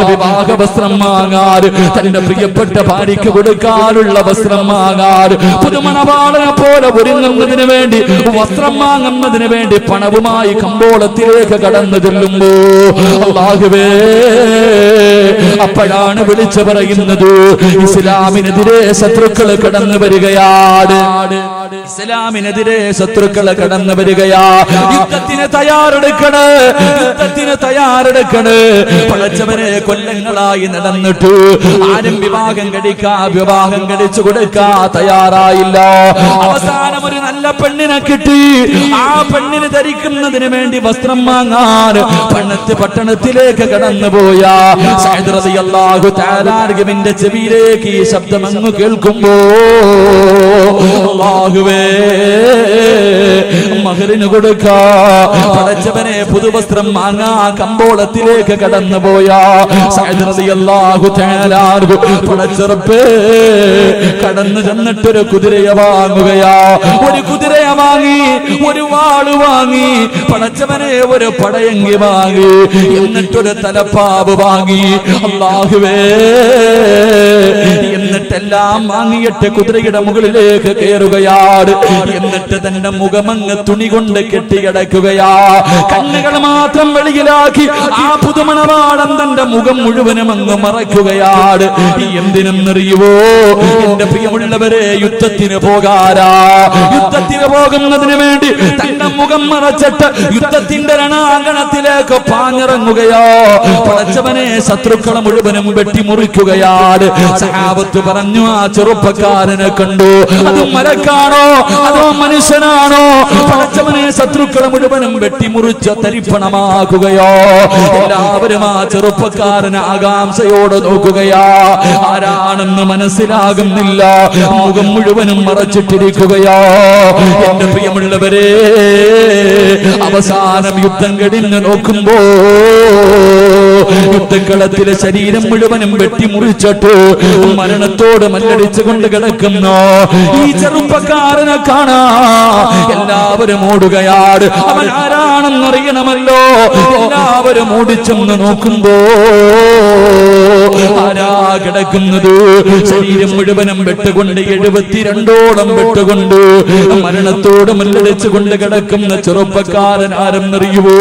വിവാഹ വസ്ത്രം വാങ്ങാൻ, തന്റെ പ്രിയപ്പെട്ട ഭാര്യയ്ക്ക് കൊടുക്കാനുള്ള വസ്ത്രം വാങ്ങാൻ, പുതുമണവാളനെ പോലെ ഒരുങ്ങുന്നതിന് വേണ്ടി വസ്ത്രം വാങ്ങുന്നതിന് വേണ്ടി പണവുമായി കമ്പോളത്തിലേക്ക് കടന്നു ചെല്ലുമ്പോ അല്ലാഹുവേ, അപ്പോഴാണ് വിളിച്ചു പറയുന്നത്, ഇസ്ലാമിനെതിരെ ശത്രുക്കൾ കടന്നു വരികയാണ്. ഇസ്ലാമിനെതിരെ ശത്രുക്കളെ കടന്നു വരികയാ. യുദ്ധത്തിന് തയ്യാറെടുക്കണ്. പടച്ചവനെ കൊല്ലങ്ങളായി നടന്നിട്ട് ആരും വിവാഹം കഴിച്ചു കൊടുക്കാ തയ്യാറായില്ല. അവസാനം ഒരു നല്ല പെണ്ണിനെ കിട്ടി. ആ പെണ്ണിന് ധരിക്കുന്നതിന് വേണ്ടി വസ്ത്രം വാങ്ങാൻ പട്ടണത്തിലേക്ക് കടന്നുപോയ സഅദ് റളിയല്ലാഹു തആല അൻഹുവിന്റെ ചെവിയിലേക്ക് ഈ ശബ്ദം അങ്ങ് കേൾക്കുമ്പോ അല്ലാഹുവേ മഹറിന് കൊടുക്കാ പടച്ചവനെ പുതുവസ്ത്രം വാങ്ങാ കമ്പോളത്തിലേക്ക് കടന്നുപോയ സഅദ് റളിയല്ലാഹു തആല അൻഹു പടച്ചറപ്പേ കടന്നു ചെന്നിട്ടൊരു കുതിരയെ വാങ്ങുകയാ. ഒരു കുതിരയെ വാങ്ങി, ഒരു വാള് വാങ്ങി, പടച്ചവനെ ഒരു പടയങ്കി വാങ്ങി, എന്നിട്ടൊരു തലപ്പാവ് വാങ്ങി. അല്ലാഹുവേ എന്നിട്ടെല്ലാം വാങ്ങിയിട്ട് കുതിരയുടെ മുകളിലേക്ക് കയറുകയാണ്. എന്നിട്ട് തന്റെ മുഖമങ്ങ് തുണി കൊണ്ട് കെട്ടിക്കിടക്കുകയാ. കണ്ണുകൾ മാത്രം വെളിയിലാക്കി ആ പുതുമണവാളൻ തന്റെ മുഖം മുഴുവനും അങ്ങ് മറയ്ക്കുകയാണ്. എന്തിനെന്നറിയുവോ? എന്റെ പ്രിയമുള്ളവരെ, യുദ്ധത്തിന് പോകുന്നതിന് വേണ്ടി തന്റെ മുഖം മറച്ചിട്ട് യുദ്ധത്തിന്റെ രണാങ്കണത്തിലേക്ക് പാഞ്ഞിറങ്ങുകയോ. പടച്ചവനെ ശത്രുക്കളെ മുഴുവനും വെട്ടിമുറിക്കുകയാണ്. സഹാബത്ത് പറഞ്ഞു, ആ ചെറുപ്പക്കാരനെ കണ്ടു, അത് മലക്കാണോ അതോ മനുഷ്യനാണോ? പടച്ചവനെ ശത്രുക്കളെ മുഴുവനും വെട്ടിമുറിച്ച് തരിപ്പണമാക്കുകയോ. എല്ലാവരും ആ ചെറുപ്പക്കാരനെ ആകാംക്ഷയോടെ നോക്കുകയാ. ആരാണെന്ന് മനസ്സിലാകുന്നില്ല. മുഖം മുഴുവനും മറച്ചിട്ടിരിക്കുകയോ. എന്റെ പ്രിയമുള്ളവരെ, അവസാനം യുദ്ധം കഴിഞ്ഞ് നോക്കുമ്പോ യുദ്ധക്കളത്തിലെ ശരീരം മുഴുവനും വെട്ടിമുറിച്ചിട്ട് മരണത്തോട് മല്ലടിച്ചുകൊണ്ട് കിടക്കുന്നു ഈ ചെറുപ്പക്കാരനെ കാണാ എല്ലാവരും ഓടുകയാണ്. അവൻ ആരാണെന്നറിയണമല്ലോ. എല്ലാവരും ഓടിച്ചെന്ന് നോക്കുമ്പോ ആരാ കിടക്കുന്നത്? ശരീരം മുഴുവനം വെട്ടുകൊണ്ട് 72ഓളം വെട്ടുകൊണ്ട് മരണത്തോട് മല്ലടിച്ചുകൊണ്ട് കിടക്കുന്ന ചെറുപ്പക്കാരൻ ആരെന്നറിയുവോ?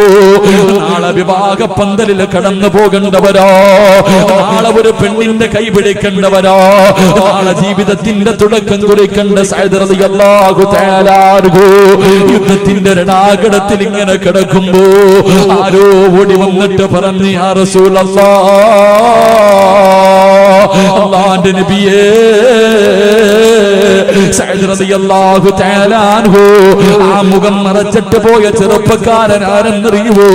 നാളെ വിവാഹ പന്തലിൽ കടന്നു പോകേണ്ടവരോ, നാളെ ഒരു പെണ്ണിന്റെ കൈ പിടിക്കേണ്ടവരോ, നാളെ ജീവിതത്തിന്റെ തുടക്കം കുറിക്കേണ്ട സഅദ് റളിയല്ലാഹു തആല അൻഹു യുദ്ധത്തിന്റെ രണാങ്കണത്തിൽ ഇങ്ങനെ കിടക്കുമ്പോ ആരോ ഓടി വന്നിട്ട് പറഞ്ഞു, യാ റസൂലല്ലാഹ്, അല്ലാഹുവിന്റെ നബിയേ, സഅദ് റളിയല്ലാഹു തആല അൻഹു ആ മുഖം മറച്ചിട്ട് പോയ ചെറുപ്പക്കാരൻ ആരെന്നറിയുവോ?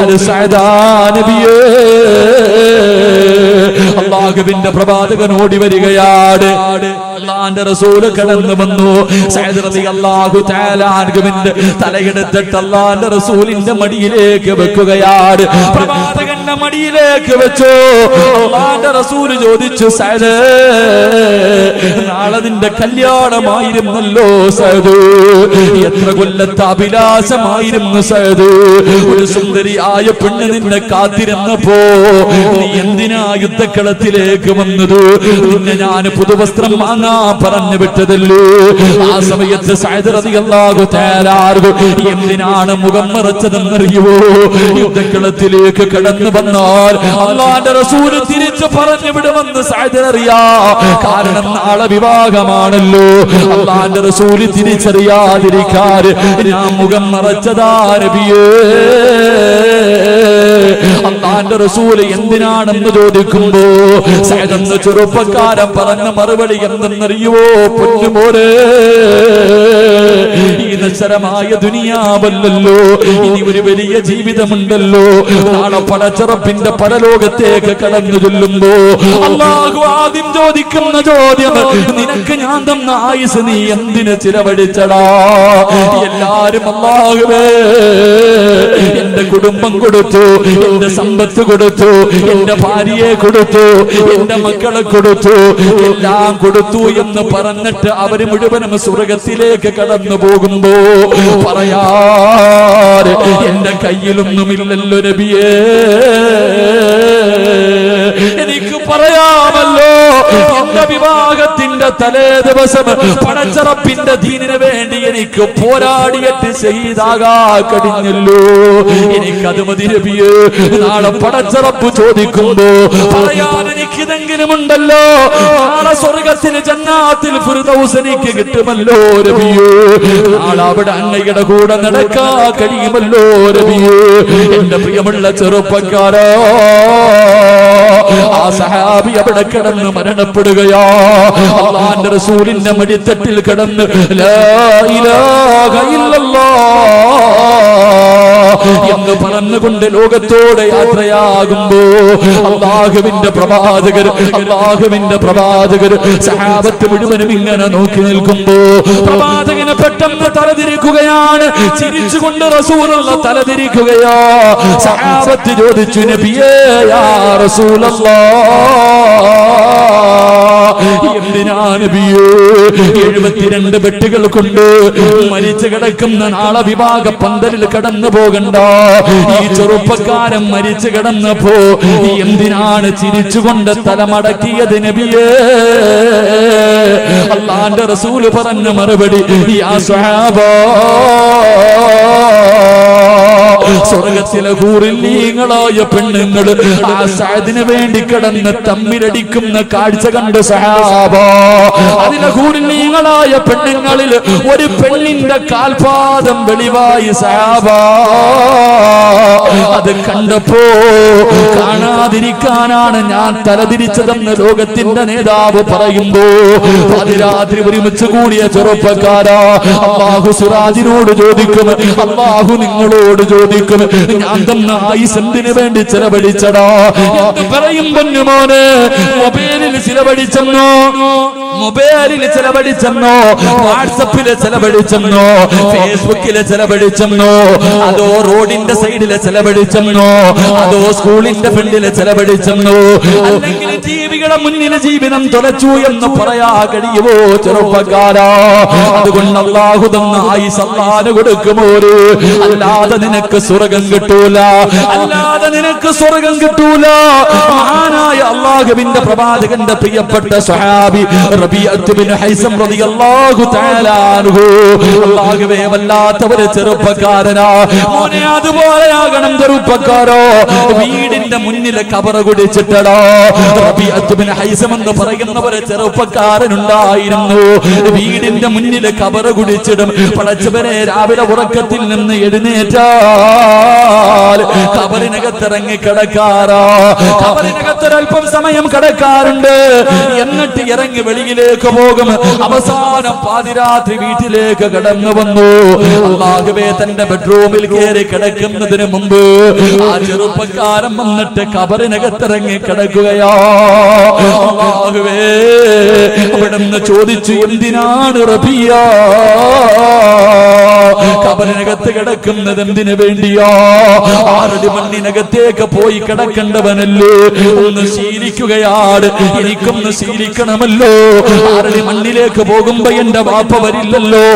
അത് സഅദാ നബിയേ. അല്ലാഹുവിന്റെ പ്രവാചകൻ ഓടി വരികയാണ്. അല്ലാഹുവിന്റെ റസൂൽ കടന്നു വന്നു. സഅദ് റളിയല്ലാഹു തആല അൻഹുവിന്റെ തലയെടുത്തിട്ട് അല്ലാഹുവിന്റെ റസൂലിന്റെ മടിയിലേക്ക് വെക്കുകയാണ്. പ്രവാചകന്റെ മടിയിലേക്ക് വെച്ചു. അല്ലാഹുവിന്റെ റസൂൽ ചോദിച്ചു, സഅദ്, നാളെ നിന്റെ കല്യാണമായിരുന്നല്ലോ സഅദ്, എത്ര കൊല്ലത്തെ അഭിലാഷമായിരുന്നു സഅദ്. ഒരു സുന്ദരിയായ പെണ്ണ് നിന്നെ കാത്തിരുന്നപ്പോ നീ എന്തിനാ യുദ്ധക്കളത്തിലേക്ക് വന്നത്? നിന്നെ ഞാൻ പുതുവസ്ത്രം വാങ്ങാൻ പറഞ്ഞു വിട്ടതല്ലോ. ആ സമയത്ത് സഅദ് റളിയല്ലാഹു തആല അൻഹു എന്തിനാണ് മുഖം മറച്ചതെന്നറിയുവോ? യുദ്ധക്കളത്തിലേക്ക് കടന്നു വന്നാൽ അല്ലാഹുവിന്റെ റസൂൽ തിരിച്ചു പറഞ്ഞു വിടുമെന്ന് സഅദിന് അറിയാം. കാരണം നാളെ വിവാഹമാണല്ലോ. അല്ലാഹുവിന്റെ റസൂൽ തിരിച്ചറിയാതിരിക്കാൻ ഞാൻ മുഖം മറച്ചതാ നബിയേ. അല്ലാഹുവിന്റെ റസൂൽ എന്തിനാണെന്ന് ചോദിക്കുമ്പോ സഅദ് എന്ന ചെറുപ്പക്കാരൻ പറഞ്ഞ മറുപടി എന്തെന്നറിയുവോ? പൊന്നുമോനെ, ഈ നശ്വരമായ ദുനിയാവല്ലല്ലോ, ഇനി ഒരു വലിയ ജീവിതമുണ്ടല്ലോ. നാളെ പടച്ചറപ്പിന്റെ പരലോകത്തേക്ക് കടന്നു ചൊല്ലുമ്പോ അല്ലാഹു ആദ്യം ചോദിക്കുന്ന ചോദ്യം, നിനക്ക് ഞാൻ തന്ന ആയുസ് നീ എന്തിന് ചിലവഴിച്ചടാ? എല്ലാരും അല്ലാഹുവേ, എന്റെ കുടുംബം കൊടുത്തു, എന്റെ സമ്പത്ത് കൊടുത്തു, എന്റെ ഭാര്യയെ കൊടുത്തു, എന്റെ മക്കളെ കൊടുത്തു, എല്ലാം കൊടുത്തു എന്ന് പറഞ്ഞിട്ട് അവര് മുഴുവനും സ്വർഗത്തിലേക്ക് കടന്നു പോകുമ്പോ പറയാറ് എന്റെ കയ്യിലൊന്നുമില്ലല്ലോ നബിയേ. എനിക്ക് പറയാമല്ലോ, എന്റെ വിവാഹത്തിന്റെ തലേ ദിവസം പടച്ചറപ്പിന്റെ ദീനിന് വേണ്ടി എനിക്ക് പോരാടിയിട്ട് ഷഹീദാകാ കഴിഞ്ഞല്ലോ. എനിക്കത് മതി നബിയേ. നാളെ പടച്ച റബ്ബ് ചോദിക്കുമ്പോ പറയാൻ എനിക്കിതെങ്കിലും ഉണ്ടല്ലോ. നാളെ സ്വർഗത്തിൽ ജന്നാത്തിൽ ഫിർദൗസ് എനിക്ക് കിട്ടുമല്ലോ നബിയേ. നാളെ അവിടെ അങ്ങയുടെ കൂടെ നടക്കാ കഴിയുമല്ലോ നബിയേ. എന്റെ പ്രിയമുള്ള ചെറുപ്പക്കാരാ, ആ സഹാബി അവിടെ കിടന്ന് മരണപ്പെടുകയാ. അല്ലാഹുവിന്റെ റസൂലിന്റെ മടിത്തട്ടിൽ കിടന്ന് ലാ ഇലാഹ ഇല്ലല്ലാഹ് എന്ന് പറഞ്ഞുകൊണ്ട് ലോകത്തോടെ യാത്രയാകുമ്പോ അല്ലാഹുവിന്റെ പ്രവാചകർ സഹാബത്ത് മുഴുവനും ഇങ്ങനെ നോക്കി നിൽക്കുമ്പോ പ്രവാചകന് പെട്ടെന്ന് തലതിരിക്കുകയാണ്. ചിരിച്ചുകൊണ്ട് റസൂലുള്ള തലതിരിക്കുകയാ. സഹാബത്ത് ചോദിച്ചു, നബിയേ യാ എന്തിനാ നബിയേ 72 ബെട്ടുകൾ കൊണ്ട് മരിച്ചു കിടക്കുന്ന നാളെ വിഭാഗ പന്തലിൽ കടന്നു പോകണ്ട. ഈ ചെറുപ്പക്കാരൻ മരിച്ചു കിടന്നപ്പോ എന്തിനാണ് ചിരിച്ചുകൊണ്ട് തലമടക്കിയത് നബിയേ? അല്ലാഹുവിന്റെ റസൂൽ പറഞ്ഞ മറുപടി, യാ സ്വഹാബാ, സ്വർഗത്തിലെ ഹൂറില്ലീങ്ങളായ പെണ്ണുങ്ങൾ ആ സഅദിന് വേണ്ടി കിടന്ന് തമ്മിലടിക്കുന്ന കാഴ്ച കണ്ട് സഹാബ. അതിലെ ഹൂറില്ലീങ്ങളായ പെണ്ണുങ്ങളിൽ ഒരു പെണ്ണിന്റെ കാൽപാദം വെളിവായി സഹാബ. അത് കണ്ടപ്പോ കാണാതിരിക്കാനാണ് ഞാൻ തലതിരിച്ചതെന്ന് ലോകത്തിന്റെ നേതാവ് പറയുമ്പോ അതിരാത്രി ഒരുമിച്ച് കൂടിയ ചെറുപ്പക്കാരാ, അല്ലാഹു സിറാജിനോട് ചോദിക്കും, അല്ലാഹു നിങ്ങളോട് ചോദിക്കും, ഞാൻ തന്ന ആയുസ് എന്തിനു വേണ്ടി ചെലവഴിച്ചടാ എന്ന് പറയും. പൊന്നുമോനെ, മൊബൈലിൽ ചെലവഴിച്ചെന്നോ, വാട്സപ്പില് ചെലവഴിച്ചെന്നോ, ഫേസ്ബുക്കില് ചെലവഴിച്ചെന്നോ, അതോ റോഡിന്റെ സൈഡില് ചെലവഴിച്ചെന്നോ, അതോ സ്കൂളിന്റെ ഫ്രണ്ടില് ചെലവഴിച്ചെന്നോ, അല്ലെങ്കിൽ ജീവികളുടെ മുന്നിൽ ജീവിതം തുലച്ചു എന്ന് പറയാ കഴിയുമോ ചെറുപ്പക്കാരാ? അതുകൊണ്ട് അല്ലാഹു തന്ന ആയുസ് അല്ലാഹുവിന് കൊടുക്കുമോ? അല്ലാതെ നിനക്ക് സ്വർഗം കിട്ടൂല, അല്ലാതെ നിനക്ക് സ്വർഗം കിട്ടൂല. മഹാനായ അല്ലാഹുവിന്റെ പ്രവാചകന്റെ പ്രിയപ്പെട്ട സ്വഹാബി റബീഅത്ത് ബിൻ ഹൈസം റളിയല്ലാഹു തആല അൻഹു, അല്ലാഹുവേ വല്ലാത്ത ഒരു ചെറുപ്പക്കാരനാ. മോനെ അതുപോലെയാകണം ചെറുപ്പക്കാരോ. വീടിന്റെ മുന്നിലെ കബറ കുടിച്ചിട്ടടാ. റബീഅത്ത് ബിൻ ഹൈസം എന്ന് പറയുന്ന ഒരു ചെറുപ്പക്കാരനുണ്ടായിരുന്നു. വീടിന്റെ മുന്നിലെ കബറ കുടിച്ചിടും. പടച്ചവനെ, രാവിലെ ഉറക്കത്തിൽ നിന്ന് എഴുന്നേറ്റാൽ കബറിനകത്തിറങ്ങി കിടക്കാറാ. കബറിനകത്തൊരൽപ്പം സമയം കിടക്കാറുണ്ട്. എന്നിട്ട് ഇറങ്ങി വെളിയിലേക്ക് പോകും. അവസാനം പാതിരാത്രി വീട്ടിലേക്ക് കടന്നു വന്നു. അല്ലാഹുവേ, തന്റെ ബെഡ്റൂമിൽ കയറി കിടക്കുന്നതിന് മുമ്പ് ആ ചെറുപ്പക്കാരൻ വന്നിട്ട് കബറിനകത്തിറങ്ങി കിടക്കുകയാ. അല്ലാഹുവേ, അവിടുന്ന് ചോദിച്ചു, എന്തിനാണ് റബിയ കബറിനകത്ത് കിടക്കുന്നത്? എന്തിനു വേണ്ടിയാ? 6 മണ്ണിനകത്തേക്ക് പോയി കിടക്കേണ്ടവനല്ലേ? ഒന്ന് ശീലിക്കുകയാണ്. എനിക്കൊന്ന് ശീലിക്കണമല്ലോ. 6 മണ്ണിലേക്ക് പോകുമ്പോ എന്റെ വാപ്പ വരില്ലല്ലോ,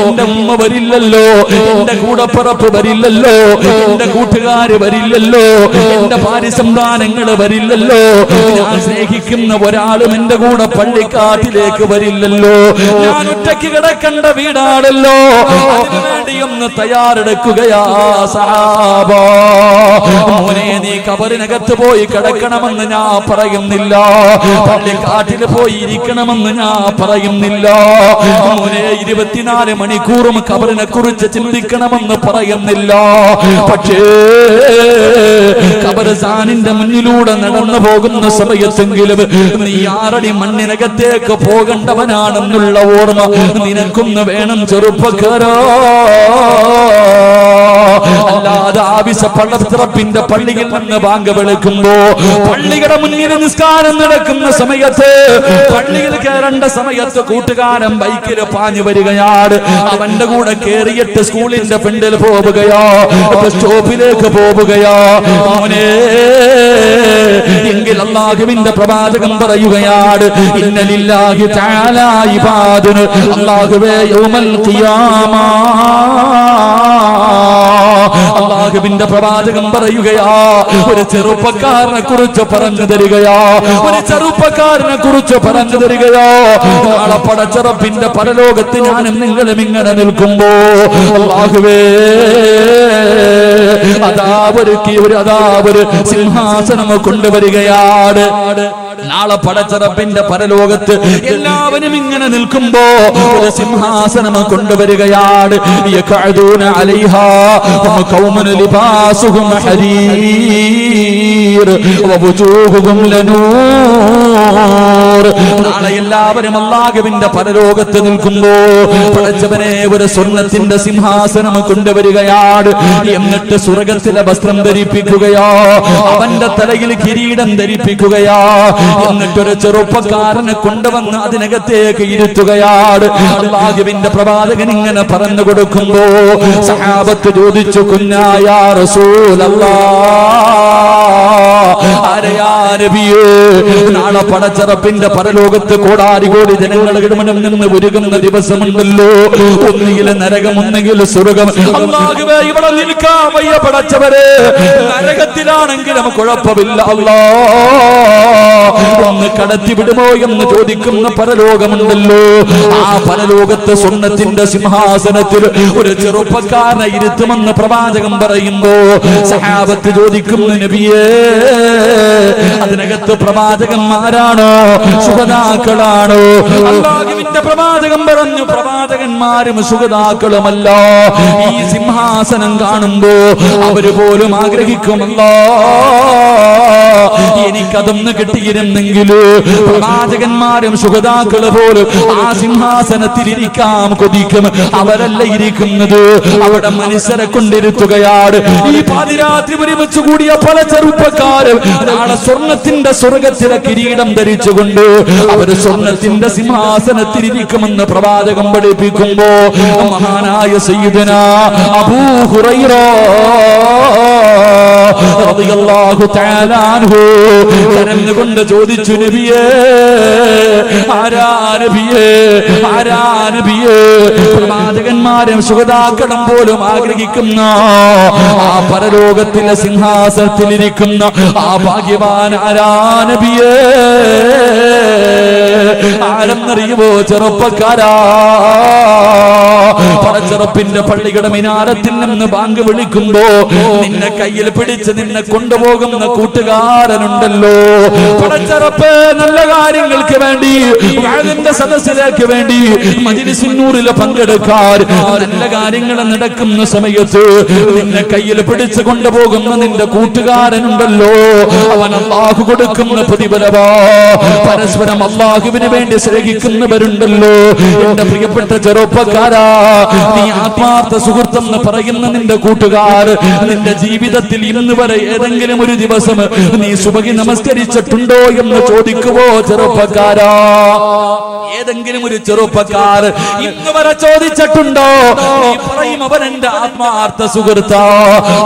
എന്റെ ഉമ്മ വരില്ലല്ലോ, എന്റെ കൂടപ്പുറപ്പ് വരില്ലല്ലോ, എന്റെ കൂട്ടുകാര് വരില്ലല്ലോ, എന്റെ ഭാര്യസന്താനങ്ങള് വരില്ലല്ലോ, ഞാൻ സ്നേഹിക്കുന്ന ഒരാളും എന്റെ കൂടെ പള്ളിക്കാട്ടിലേക്ക് വരില്ലല്ലോ. ഞാൻ ഒറ്റയ്ക്ക് കിടക്കേണ്ട വീടാണല്ലോ. അതിനുവേണ്ടി ഒന്ന് തയ്യാറെടുക്കുകയാ സഹാബ. മോനെ, നീ കബറിനകത്ത് പോയി കിടക്കണമെന്ന് ഞാൻ പറയുന്നില്ല, പള്ളിക്കാട്ടിൽ പോയി ഇരിക്കണമെന്ന് ഞാൻ പറയുന്നില്ല. മോനെ, 24 മണിക്കൂറും കബറിനെ കുറിച്ച് ചിന്തിക്കണമെന്ന് പറയുന്നില്ല. പക്ഷേ ഖബർസ്ഥാനിന്റെ മുന്നിലൂടെ നടന്നു പോകുന്ന സമയത്തെങ്കിലും നീ 6 അടി മണ്ണിനകത്തേക്ക് പോകേണ്ടവനാണെന്നുള്ള ഓർമ്മ നിനക്കൊന്ന് വേണം ചെറുപ്പക്കാരാ. അല്ലാതെ ആവശ്യ പള്ളത്തിറപ്പിന്റെ പള്ളിയിൽ നിന്ന് ബാങ്ക് വിളിക്കുമ്പോ പള്ളിയുടെ മുന്നിൽ നിസ്കാരം നടക്കുന്ന സമയത്ത് പള്ളിയിൽ കയറേണ്ട സമയത്ത് കൂട്ടുകാരൻ ബൈക്കിൽ പാഞ്ഞു വരികയാണ്. അവന്റെ കൂടെ കേറിയിട്ട് സ്കൂളിന്റെ ഫ്രണ്ടിൽ പോവുകയോ ബസ് സ്റ്റോപ്പിലേക്ക് പോവുകയോ. മോനെ, എങ്കിൽ അല്ലാഹുവിന്റെ പ്രവാചകൻ പറയുകയാണ്, ഇന്ന ലില്ലാഹി തആല ഇബാദുൻ, അല്ലാഹുവേ യൗമൽ ഖിയാമ അല്ലാഹുവിന്റെ പ്രവാചകൻ പറയുകയാ, ഒരു ചെറുപ്പക്കാരനെ കുറിച്ച് പറഞ്ഞു തരികയാ, ഒരു ചെറുപ്പക്കാരനെ കുറിച്ച് പറഞ്ഞു തരികയാ. നാളെ പടച്ചറപ്പിന്റെ പരലോകത്ത് ഞാനും നിങ്ങളും ഇങ്ങനെ നിൽക്കുമ്പോ അല്ലാഹുവേ ഒരു സിംഹാസനം കൊണ്ടുവരികയാണ്. നാളെ പടച്ചറപ്പിന്റെ പരലോകത്ത് എല്ലാവരും ഇങ്ങനെ നിൽക്കുമ്പോ ഒരു സിംഹാസനം കൊണ്ടുവരികയാണ്. യഖഅദൂന അലൈഹാ ഖൗമുൻ ലിബാസുഹും ഹരീർ വവുജൂഹുഹും ലനൂർ. നാളെ എല്ലാവരും അല്ലാഹുവിന്റെ പരലോകത്ത് നിൽക്കുമ്പോ പടച്ചവനെ ഒരു സ്വർണ്ണത്തിന്റെ സിംഹാസനം കൊണ്ടുവരികയാണ്. എന്നിട്ട് സ്വർഗ്ഗത്തിലെ വസ്ത്രം ധരിപ്പിക്കുകയോ, അവന്റെ തലയിൽ കിരീടം ധരിപ്പിക്കുകയോ, എന്നിട്ടൊരു ചെറുപ്പക്കാരനെ കൊണ്ടുവന്ന് അതിനകത്തേക്ക് ഇരുത്തുകയാണ്. അല്ലാഹുവിന്റെ പ്രവാചകൻ ഇങ്ങനെ പറഞ്ഞു കൊടുക്കുമ്പോ സഹാബത്ത് ചോദിച്ചു, കുഞ്ഞായ റസൂലല്ലാഹ്, നാളെ പടച്ചറപ്പിന്റെ പരലോകത്ത് കോടാനുകോടി ജനങ്ങളുടെ മുന്നിൽ നിന്ന് ഒരുങ്ങുന്ന ദിവസമുണ്ടല്ലോ. ഒന്നുകിൽ നരകം, ഒന്നുകിൽ സ്വർഗം. അല്ലാഹുവേ ഇവിടെ നിൽക്കാൻ വയ്യ പടച്ചവരെ, നരകത്തിലാണെങ്കിലും കുഴപ്പമില്ല അല്ലാഹ്, ഒന്ന് കടത്തി വിടുമോ എന്ന് ചോദിക്കുന്ന പരലോകമുണ്ടല്ലോ. ആ പരലോകത്ത് സ്വർണ്ണത്തിന്റെ സിംഹാസനത്തിൽ ഒരു ചെറുപ്പക്കാരനെ ഇരുത്തുമെന്ന് പ്രവാചകൻ പറയുമ്പോ സഹാബത്ത് ചോദിക്കുന്നു, നബിയേ അതിനകത്ത് പ്രവാചകന്മാരാണോ ശുഹദാക്കളാണോ? അല്ലാഹുവിന്റെ പ്രവാചകൻ പറഞ്ഞു, പ്രവാചകന്മാരും ശുഹദാക്കളുമല്ല. ഈ സിംഹാസനം കാണുമ്പോ അവര് പോലും ആഗ്രഹിക്കുമല്ലോ, എനിക്കതൊന്ന് കിട്ടിയിരുന്നെങ്കില്. പ്രവാചകന്മാരും ശുഹദാക്കള് പോലും ആ സിംഹാസനത്തിൽ ഇരിക്കാൻ കൊതിക്കും. അവരല്ല ഇരിക്കുന്നത്, അവിടെ മനുഷ്യരെ കൊണ്ടിരുത്തുകയാണ്. ഈ പാതിരാത്രി ഒരുമിച്ച് കൂടിയ പല ചെറുപ്പക്കാരും നാളെ സ്വർണത്തിന്റെ സ്വർഗത്തിലെ കിരീടം ധരിച്ചുകൊണ്ട് അവര് സ്വർണത്തിന്റെ സിംഹാസനത്തിൽ ഇരിക്കുമെന്ന് പ്രവാചകൻ പഠിപ്പിക്കുമ്പോ മഹാനായ സയ്യിദുനാ അബൂ ഹുറൈറ റളിയല്ലാഹു തആല അൻഹു കരഞ്ഞുകൊണ്ട് ചോദിച്ചു, നബിയേ ആരാ നബിയേ, ആരാ നബിയേ? പ്രവാചകന്മാരും ശുഹദാക്കളും പോലും ആഗ്രഹിക്കുന്ന ആ പരലോകത്തിലെ സിംഹാസനത്തിലിരിക്കുന്ന ആ ഭാഗ്യവാൻ ആരാ നബിയേ? ആരെന്നറിയുമോ ചെറുപ്പക്കാരാ? പടച്ചറപ്പിന്റെ പള്ളിയുടെ മിനാരത്തിൽ നിന്ന് ബാങ്ക് വിളിക്കുമ്പോ നിന്നെ കയ്യിൽ പിടിച്ച് നിന്നെ കൊണ്ടുപോകുന്ന കൂട്ടുകാരനുണ്ടല്ലോ. പടച്ചറപ്പ് നല്ല കാര്യങ്ങൾക്ക് വേണ്ടി, അതിന്റെ സദസ്സിലേക്ക് വേണ്ടി മജ്‌ലിസുന്നൂറിൽ പങ്കെടുക്കാൻ നല്ല കാര്യങ്ങൾ നടക്കുന്ന സമയത്ത് നിന്നെ കയ്യിൽ പിടിച്ച് കൊണ്ടുപോകുന്ന നിന്റെ കൂട്ടുകാരനുണ്ടല്ലോ. അവൻ അല്ലാഹു കൊടുക്കുന്ന പ്രതിഫലമാ. പരസ്പരം അല്ലാഹുവിന് വേണ്ടി സ്നേഹിക്കുന്നവരുണ്ടല്ലോ. എന്റെ പ്രിയപ്പെട്ട ചെറുപ്പക്കാരാ, നീ ആത്മാർത്ഥ സുഹൃത്തെന്ന് പറയുന്ന നിന്റെ കൂട്ടുകാർ നിന്റെ ജീവിതത്തിൽ ഇന്ന് വരെ ഏതെങ്കിലും ഒരു ദിവസം നീ സുബഹി നമസ്കരിച്ചിട്ടുണ്ടോ എന്ന് ചോദിക്കുവോ ചെറുപ്പക്കാരാ? ഏതെങ്കിലും ഒരു ചെറുപ്പക്കാർ ഇന്ന് വരെ ചോദിച്ചിട്ടുണ്ടോ? നീ പറയും അവൻ എന്റെ ആത്മാർത്ഥ സുഹൃത്താ.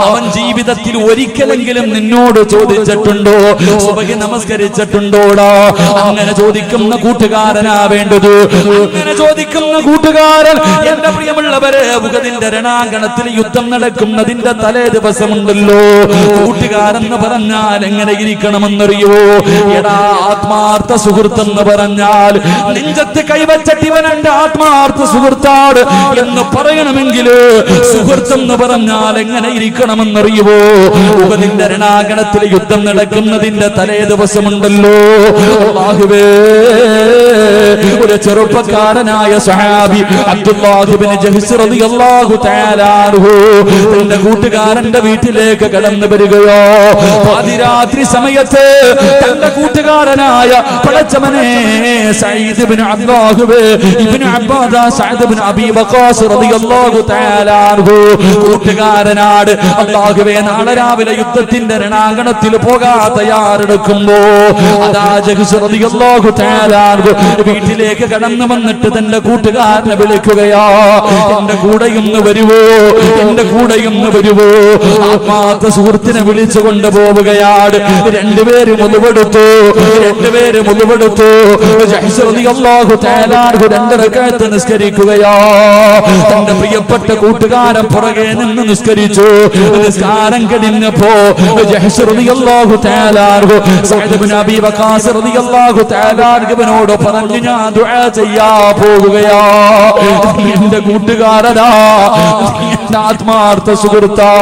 അവൻ ജീവിതത്തിൽ ഒരിക്കലെങ്കിലും നിന്നോട് ചോദിച്ചിട്ടുണ്ടോ സുബഹി നമസ്കരിച്ചിട്ടുണ്ടോടാ? അങ്ങനെ ചോദിക്കുന്ന കൂട്ടുകാരനാ വേണ്ടത്. അങ്ങനെ ചോദിക്കുന്ന കൂട്ടുകാരൻ, എന്റെ പ്രിയമുള്ളവരെ, ഉഹദിന്റെ രണാങ്കണത്തിൽ യുദ്ധം നടക്കുന്നതിന്റെ തലേ ദിവസമുണ്ടല്ലോ. കൂട്ടുകാരെന്ന് പറഞ്ഞാൽ എങ്ങനെ ഇരിക്കണമെന്നറിയോ? എടാ ആത്മാർത്ഥ സുഹൃത്തെന്ന് പറഞ്ഞാൽ നെഞ്ചത്ത് കൈവച്ചിട്ട് ഇവൻ എന്റെ ആത്മാർത്ഥ സുഹൃത്താണ് എന്ന് പറയണമെങ്കിൽ സുഹൃത്തെന്ന് പറഞ്ഞാൽ എങ്ങനെ ഇരിക്കണമെന്നറിയുവോ? ഉഹദിന്റെ രണാങ്കണത്തിൽ യുദ്ധം നടക്കുന്നതിന്റെ തലേ ദിവസമുണ്ടല്ലോ. അല്ലാഹുവേ, ഒരു ചെറുപ്പക്കാരനായ സഹാബി അബ്ദുല്ലാഹ് ഇബ്നു ജഹ്ശ് റളിയല്ലാഹു തആല അൻഹു തന്റെ കൂട്ടുകാരന്റെ വീട്ടിലേക്ക് കടന്നു വരികയോ, പാതിരാത്രി സമയത്ത് തന്റെ കൂട്ടുകാരനായ പടച്ചവനെ സഈദ് ഇബ്നു അബ്ദുല്ലാഹ് ഇബ്നു അബ്ബാദ സഅദ് ഇബ്നു അബീ വഖാസ് റളിയല്ലാഹു തആല അൻഹു കൂട്ടുകാരനാണ്. അല്ലാഹുവേ, നാളെ രാവിലെ യുദ്ധത്തിന്റെ രണാങ്കണത്തിൽ പോകാൻ തയ്യാറെടുക്കുമ്പോ അതാ ജഹ്ശ് റളിയല്ലാഹു തആല അൻഹു വീട്ടിലേക്ക് കടന്നു വന്നിട്ട് തന്റെ കൂട്ടുകാരനെ വിളിക്കുകയാ, എന്റെ കൂടെയൊന്ന് വരുവോ, എന്റെ കൂടെയൊന്ന് വരുവോ? ആത്മാർത്ഥ സുഹൃത്തിനെ വിളിച്ചു കൊണ്ടുപോവുകയാണ്. രണ്ടുപേരും ഒന്നുപെടുത്തു. ജഹ്ശ് റളിയല്ലാഹു റളിയല്ലാഹു തആല അൻഹു 2 റക്അത്ത് നിസ്കരിക്കുകയാ. തന്റെ പ്രിയപ്പെട്ട കൂട്ടുകാരൻ പുറകെ നിന്ന് നിസ്കരിച്ചു. നിസ്കാരം കഴിഞ്ഞപ്പോ ജഹ്ഷ് റളിയല്ലാഹു തആല അൻഹു സഅദ് ഇബ്നു അബീ വഖാസ് റളിയല്ലാഹു തആല അൻഹുവിനോട് പറഞ്ഞു, ഞാൻ ദുആ ചെയ്യാൻ പോകുകയാ. എന്റെ കൂട്ടുകാരനാ, എന്റെ ആത്മാർത്ഥ സുഹൃത്താ,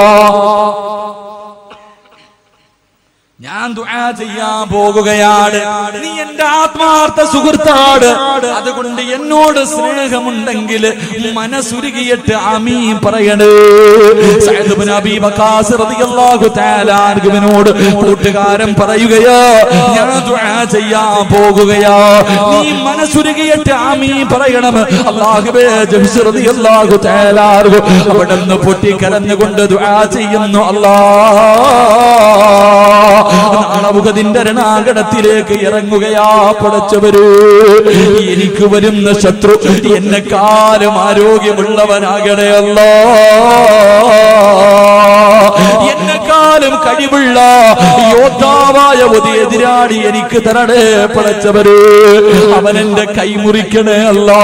ഞാൻ ദുആ ചെയ്യാൻ പോകുകയാണ്. നീ എന്റെ ആത്മാർത്ഥ സുഹൃത്താണ്. അതുകൊണ്ട് എന്നോട് സ്നേഹമുണ്ടെങ്കിൽ മനസ്സുരുകിയിട്ട് ആമീൻ പറയണേ. സഅദ് ഇബ്നു അബീ വഖാസ് റളിയല്ലാഹു തആല അൻഹുവിനോട് കൂട്ടുകാരൻ പറയുകയാ, ഞാൻ ദുആ ചെയ്യാൻ പോകുകയാ, നീ മനസ്സുരുകിയിട്ട് ആമീൻ പറയണം. അല്ലാഹുവേ, ജഹ്ഷ് റളിയല്ലാഹു തആല അൻഹു അവിടുന്ന് പൊട്ടിക്കരഞ്ഞുകൊണ്ട് ദുആ ചെയ്യുന്നു. നാളെ ഉഹദിന്റെ രണാങ്കണത്തിലേക്ക് ഇറങ്ങുകയാ. പടച്ചവര്, എനിക്ക് വരുന്ന ശത്രു എന്നെക്കാളും ആരോഗ്യമുള്ളവനാകണേ അല്ലാ, എന്നെക്കാളും കഴിവുള്ള യോദ്ധാവായ ഒരു എതിരാളി എനിക്ക് തരണേ പടച്ചവര്. അവനെന്റെ കൈ മുറിക്കണേ അല്ലാ,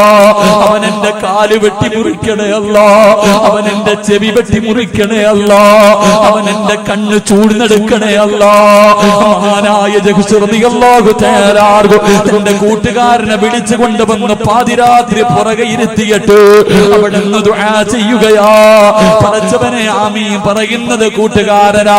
അവനെന്റെ കാല് വെട്ടി മുറിക്കണേ അല്ലാ, അവനെന്റെ ചെവി വെട്ടി മുറിക്കണേ അല്ലാ, അവനെന്റെ കണ്ണ് ചൂഴ്ന്നെടുക്കണേ അല്ലാ. മഹാനായ ജഹ്ഷ് റളിയല്ലാഹു തആല അൻഹു തന്റെ കൂട്ടുകാരനെ വിളിച്ചു കൊണ്ടുവന്ന് പാതിരാത്രി പുറകെ ഇരുത്തിയിട്ട് അവിടുന്ന് ദുആ ചെയ്യുകയാ. പടച്ചവനെ, ആമീൻ പറയുന്നത് കൂട്ടുകാരനാ.